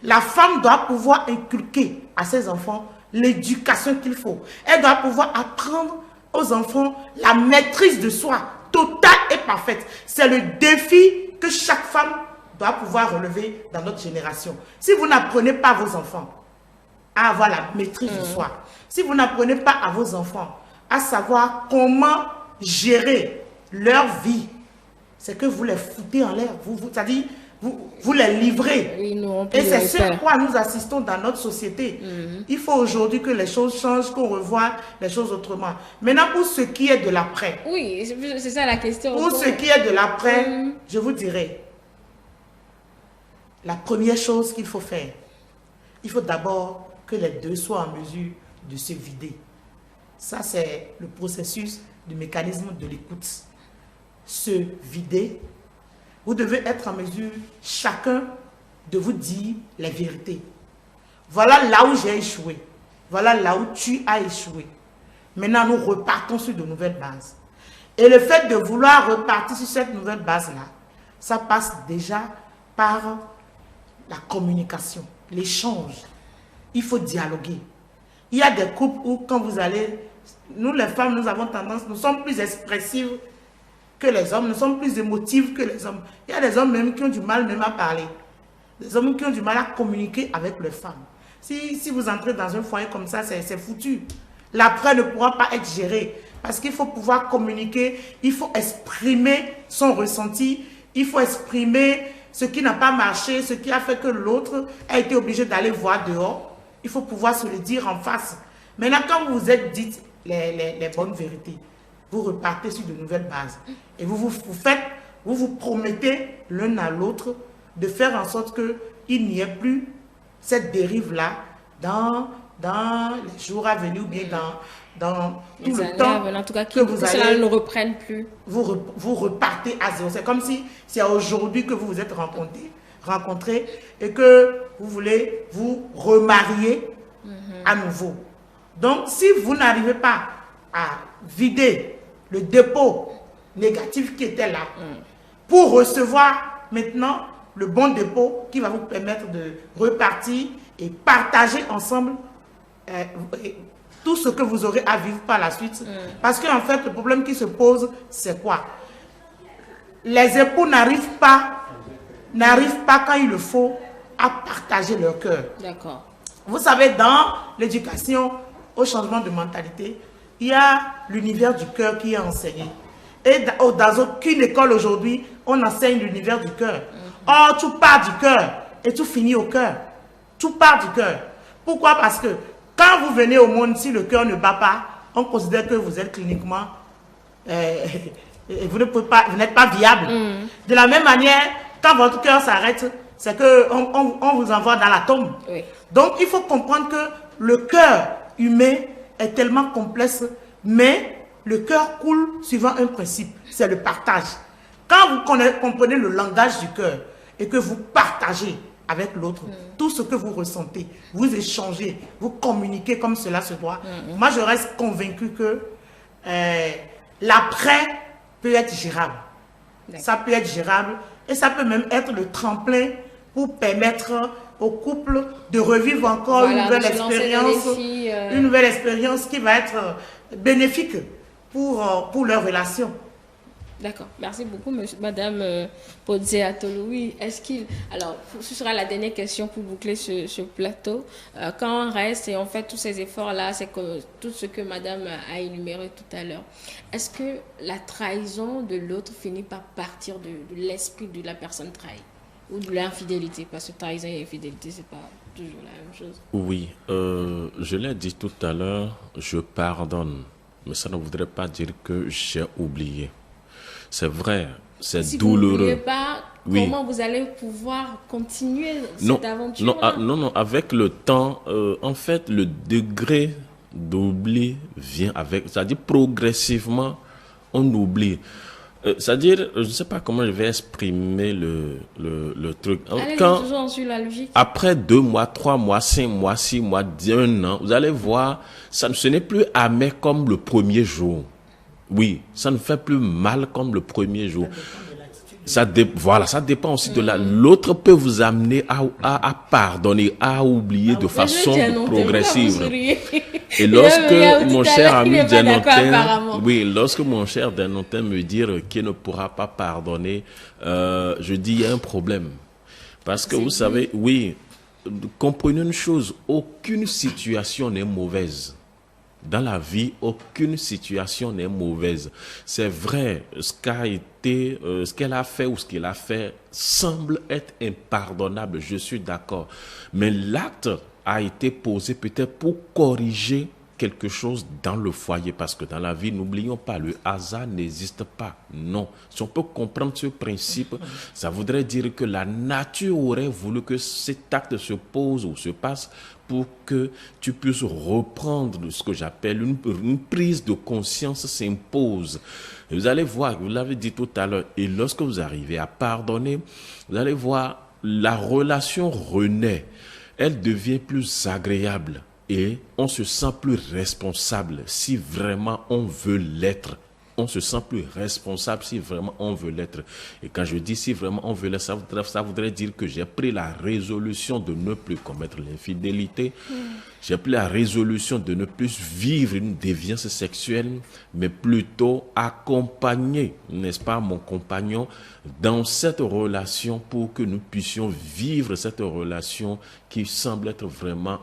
La femme doit pouvoir inculquer à ses enfants l'éducation qu'il faut. Elle doit pouvoir apprendre aux enfants la maîtrise de soi, totale et parfaite. C'est le défi que chaque femme doit pouvoir relever dans notre génération. Si vous n'apprenez pas à vos enfants à avoir la maîtrise de soi, si vous n'apprenez pas à vos enfants à savoir comment gérer leur vie, c'est que vous les foutez en l'air. C'est-à-dire, vous les livrez. Oui, et c'est ce à quoi nous assistons dans notre société. Il faut aujourd'hui que les choses changent, qu'on revoie les choses autrement. Maintenant, pour ce qui est de l'après. Oui, c'est ça la question. Pour ce qui est de l'après, je vous dirais, la première chose qu'il faut faire, il faut d'abord que les deux soient en mesure de se vider. Ça, c'est le processus du mécanisme de l'écoute. Se vider. Vous devez être en mesure, chacun, de vous dire les vérités. Voilà là où j'ai échoué. Voilà là où tu as échoué. Maintenant, nous repartons sur de nouvelles bases. Et le fait de vouloir repartir sur cette nouvelle base-là, ça passe déjà par la communication, l'échange. Il faut dialoguer. Il y a des couples où, quand vous allez nous les femmes, nous avons tendance, nous sommes plus expressives que les hommes, nous sommes plus émotives que les hommes. Il y a des hommes même qui ont du mal même à parler. Des hommes qui ont du mal à communiquer avec leurs femmes. Si vous entrez dans un foyer comme ça, c'est foutu. L'après ne pourra pas être géré. Parce qu'il faut pouvoir communiquer, il faut exprimer son ressenti, il faut exprimer ce qui n'a pas marché, ce qui a fait que l'autre a été obligé d'aller voir dehors. Il faut pouvoir se le dire en face. Maintenant, quand vous vous êtes dites les bonnes vérités, vous repartez sur de nouvelles bases. Et vous vous promettez l'un à l'autre de faire en sorte qu'il n'y ait plus cette dérive-là dans les jours à venir ou bien dans tout le temps en tout cas, que vous allez, cela ne reprenne plus. Vous repartez à zéro. C'est comme si c'est aujourd'hui que vous vous êtes rencontrés et que vous voulez vous remarier à nouveau. Donc, si vous n'arrivez pas à vider le dépôt négatif qui était là pour recevoir maintenant le bon dépôt qui va vous permettre de repartir et partager ensemble tout ce que vous aurez à vivre par la suite. Parce qu'en fait, le problème qui se pose, c'est quoi? Les époux n'arrivent pas quand il le faut à partager leur cœur. D'accord. Vous savez, dans l'éducation au changement de mentalité, il y a l'univers du cœur qui est enseigné. Et dans aucune école aujourd'hui, on enseigne l'univers du cœur. Or, tout part du cœur et tout finit au cœur. Tout part du cœur. Pourquoi? Parce que quand vous venez au monde, si le cœur ne bat pas, on considère que vous êtes cliniquement... vous n'êtes pas viable. De la même manière, quand votre cœur s'arrête, c'est qu'on vous envoie dans la tombe. Oui. Donc, il faut comprendre que le cœur humain est tellement complexe, mais le cœur coule suivant un principe, c'est le partage. Quand vous comprenez le langage du cœur et que vous partagez avec l'autre tout ce que vous ressentez, vous échangez, vous communiquez comme cela se doit, moi je reste convaincu que l'après peut être gérable. Ça peut être gérable et ça peut même être le tremplin pour permettre au couple de revivre encore une nouvelle expérience qui va être bénéfique pour leur relation. D'accord. Merci beaucoup, Madame Podzé Atolo. Oui, alors, ce sera la dernière question pour boucler ce plateau. Quand on reste et on fait tous ces efforts-là, c'est tout ce que Madame a énuméré tout à l'heure. Est-ce que la trahison de l'autre finit par partir de l'esprit de la personne trahie ou de l'infidélité? Parce que trahison et infidélité, c'est pas toujours la même chose. Oui, je l'ai dit tout à l'heure, je pardonne. Mais ça ne voudrait pas dire que j'ai oublié. C'est vrai, c'est douloureux. Vous n'oubliez pas, comment vous allez pouvoir continuer cette aventure? Non, avec le temps, en fait, le degré d'oubli vient avec, c'est-à-dire progressivement, on oublie. C'est-à-dire, je ne sais pas comment je vais exprimer le truc. Toujours sur la logique. Après 2 mois, 3 mois, 5 mois, 6 mois, 1 an, vous allez voir, ce n'est plus amer comme le premier jour. Oui, ça ne fait plus mal comme le premier jour. Ça dépend aussi de l'autre peut vous amener à pardonner, à oublier de façon progressive. Et lorsque mon cher ami Denotin me dit qu'il ne pourra pas pardonner, je dis il y a un problème. Parce que vous savez, oui, comprenez une chose, aucune situation n'est mauvaise. Dans la vie, aucune situation n'est mauvaise. C'est vrai, ce qu'elle a fait ou ce qu'il a fait semble être impardonnable, je suis d'accord. Mais l'acte a été posé peut-être pour corriger quelque chose dans le foyer, parce que dans la vie, n'oublions pas, le hasard n'existe pas. Non. Si on peut comprendre ce principe, ça voudrait dire que la nature aurait voulu que cet acte se pose ou se passe pour que tu puisses reprendre ce que j'appelle une prise de conscience s'impose. Et vous allez voir, vous l'avez dit tout à l'heure, et lorsque vous arrivez à pardonner, vous allez voir, la relation renaît. Elle devient plus agréable et on se sent plus responsable si vraiment on veut l'être. on se sent plus responsable si vraiment on veut l'être. Et quand je dis si vraiment on veut l'être, ça voudrait dire que j'ai pris la résolution de ne plus commettre l'infidélité. J'ai pris la résolution de ne plus vivre une déviance sexuelle, mais plutôt accompagner, n'est-ce pas, mon compagnon dans cette relation pour que nous puissions vivre cette relation qui semble être vraiment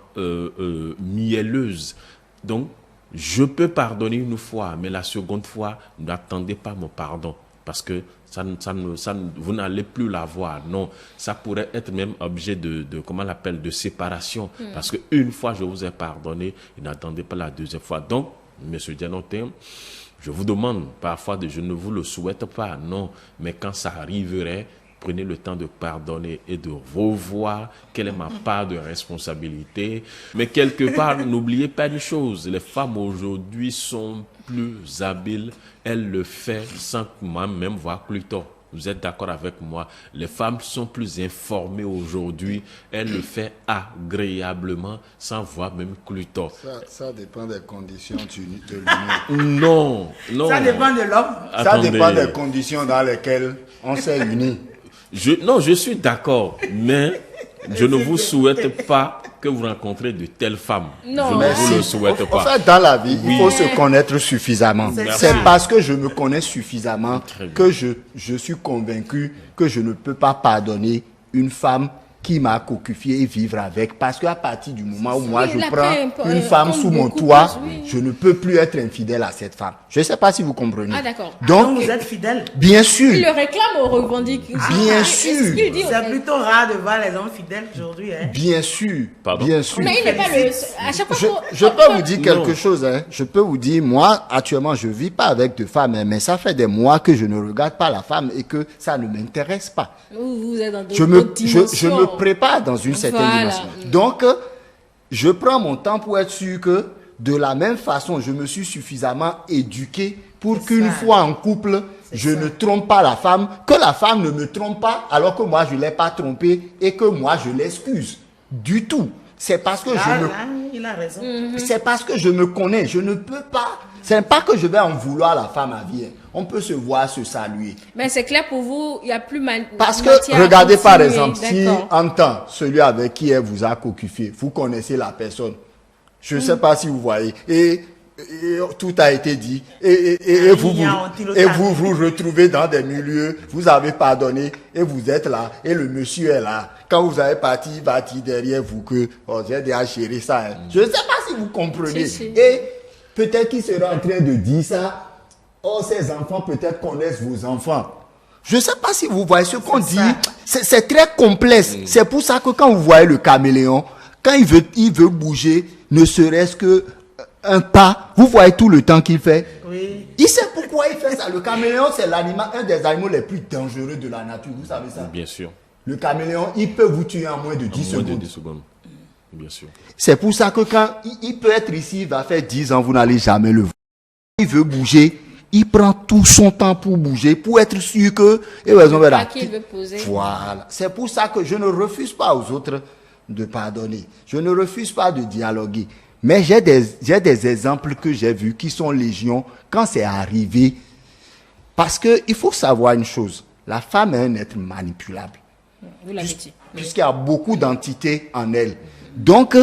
mielleuse. Donc, je peux pardonner une fois, mais la seconde fois, n'attendez pas mon pardon, parce que vous n'allez plus l'avoir. Non, ça pourrait être même objet comment on l'appelle, de séparation, parce qu'une fois je vous ai pardonné, n'attendez pas la deuxième fois. Donc, Monsieur Dianotin, je vous demande parfois, je ne vous le souhaite pas, non, mais quand ça arriverait, prenez le temps de pardonner et de revoir quelle est ma part de responsabilité. Mais quelque part, n'oubliez pas une chose, les femmes aujourd'hui sont plus habiles, elles le font sans moi-même voir plus tôt. Vous êtes d'accord avec moi? Les femmes sont plus informées aujourd'hui, elles le font agréablement sans voir même plus tôt. Ça dépend des conditions de l'union. Non. Ça dépend de l'homme. Ça dépend des conditions dans lesquelles on s'est unis. Je suis d'accord, mais je ne vous souhaite pas que vous rencontrez de telles femmes. Non. Je ne vous le souhaite pas. En fait, dans la vie, il faut se connaître suffisamment. C'est parce que je me connais suffisamment que je suis convaincu que je ne peux pas pardonner une femme qui m'a cocufié et vivre avec. Parce qu'à partir du moment où moi je prends une femme sous mon toit, je ne peux plus être infidèle à cette femme. Je ne sais pas si vous comprenez. Ah d'accord. Donc vous êtes fidèle? Bien sûr. Il le réclame ou revendique? Bien sûr. C'est plutôt rare de voir les hommes fidèles aujourd'hui. Hein? Bien sûr. Pardon? Bien sûr. Mais il n'est pas le... À chaque fois je peux vous dire quelque chose. Hein. Je peux vous dire, moi, actuellement, je ne vis pas avec de femmes, hein, mais ça fait des mois que je ne regarde pas la femme et que ça ne m'intéresse pas. Vous êtes dans je me prépare dans une certaine dimension. Donc, je prends mon temps pour être sûr que, de la même façon, je me suis suffisamment éduqué pour qu'une fois en couple, je ne trompe pas la femme, que la femme ne me trompe pas alors que moi, je ne l'ai pas trompée et que moi, je l'excuse. Du tout. C'est parce que il a raison. C'est parce que je me connais. Je ne peux pas. Ce n'est pas que je vais en vouloir à la femme à vie. On peut se voir, se saluer. Mais c'est clair pour vous, il n'y a plus Parce que, regardez par exemple, si en temps, celui avec qui elle vous a cocufié, vous connaissez la personne. Je ne sais pas si vous voyez. Et tout a été dit. Et vous vous retrouvez dans des milieux, vous avez pardonné et vous êtes là. Et le monsieur est là. Quand vous avez parti, il va dire derrière vous que j'ai déjà géré ça. Hein. Je ne sais pas si vous comprenez. Et peut-être qu'il sera en train de dire ça. Oh, ces enfants peut-être connaissent vos enfants. Je ne sais pas si vous voyez ce qu'on dit. C'est très complexe. C'est pour ça que quand vous voyez le caméléon, quand il veut bouger, ne serait-ce que un pas, vous voyez tout le temps qu'il fait. Oui. Il sait pourquoi il fait ça. Le caméléon, c'est un des animaux les plus dangereux de la nature. Vous savez ça? Bien sûr. Le caméléon, il peut vous tuer en moins de 10 secondes. Moins de 10 secondes. Bien sûr. C'est pour ça que quand il peut être ici, il va faire 10 ans, vous n'allez jamais le voir. Il veut bouger. Il prend tout son temps pour bouger, pour être sûr que... Voilà. C'est pour ça que je ne refuse pas aux autres de pardonner. Je ne refuse pas de dialoguer. Mais j'ai des exemples que j'ai vus qui sont légion quand c'est arrivé. Parce qu'il faut savoir une chose. La femme est un être manipulable. Vous l'avez dit. Puisqu'il y a beaucoup d'entités en elle. Donc,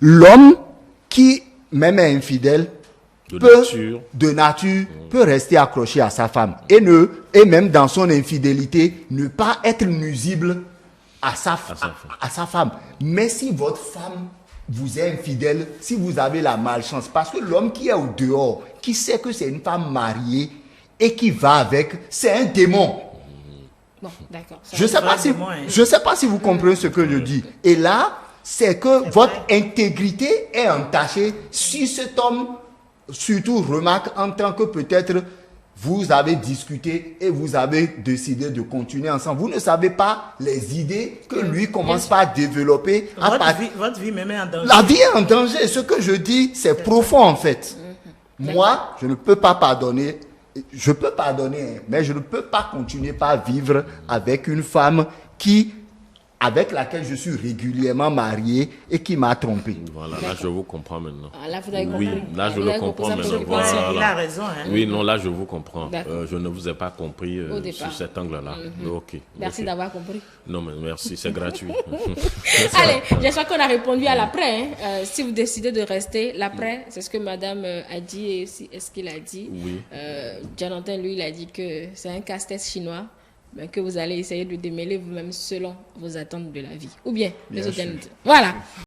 l'homme qui, même est infidèle, de nature, peut rester accroché à sa femme. Et même dans son infidélité, ne pas être nuisible à sa femme. Mais si votre femme vous est infidèle, si vous avez la malchance, parce que l'homme qui est au dehors, qui sait que c'est une femme mariée et qui va avec, c'est un démon. Bon, d'accord. Je ne sais pas si vous comprenez ce que je dis. Et là, c'est que votre intégrité est entachée si cet homme, surtout remarque en tant que peut-être vous avez discuté et vous avez décidé de continuer ensemble. Vous ne savez pas les idées que lui commence pas à développer. Votre vie même est en danger. La vie est en danger. Ce que je dis, c'est profond en fait. Moi, je ne peux pas pardonner. Je peux pardonner, mais je ne peux pas continuer par vivre avec une femme qui avec laquelle je suis régulièrement marié et qui m'a trompé. Voilà, là je vous comprends maintenant. Ah, là, vous avez oui, compris. là je le comprends maintenant. Voilà. Il a raison. Hein? Oui, non, là je vous comprends. Je ne vous ai pas compris sur cet angle-là. Ok. Merci d'avoir compris. Non, mais merci, c'est gratuit. Allez, j'espère qu'on a répondu à l'après. Hein. Si vous décidez de rester, l'après, c'est ce que madame a dit et est-ce qu'il a dit. Oui. Jonathan, lui, il a dit que c'est un casse-tête chinois. Ben, que vous allez essayer de démêler vous-même selon vos attentes de la vie. Ou bien, les autres. Voilà.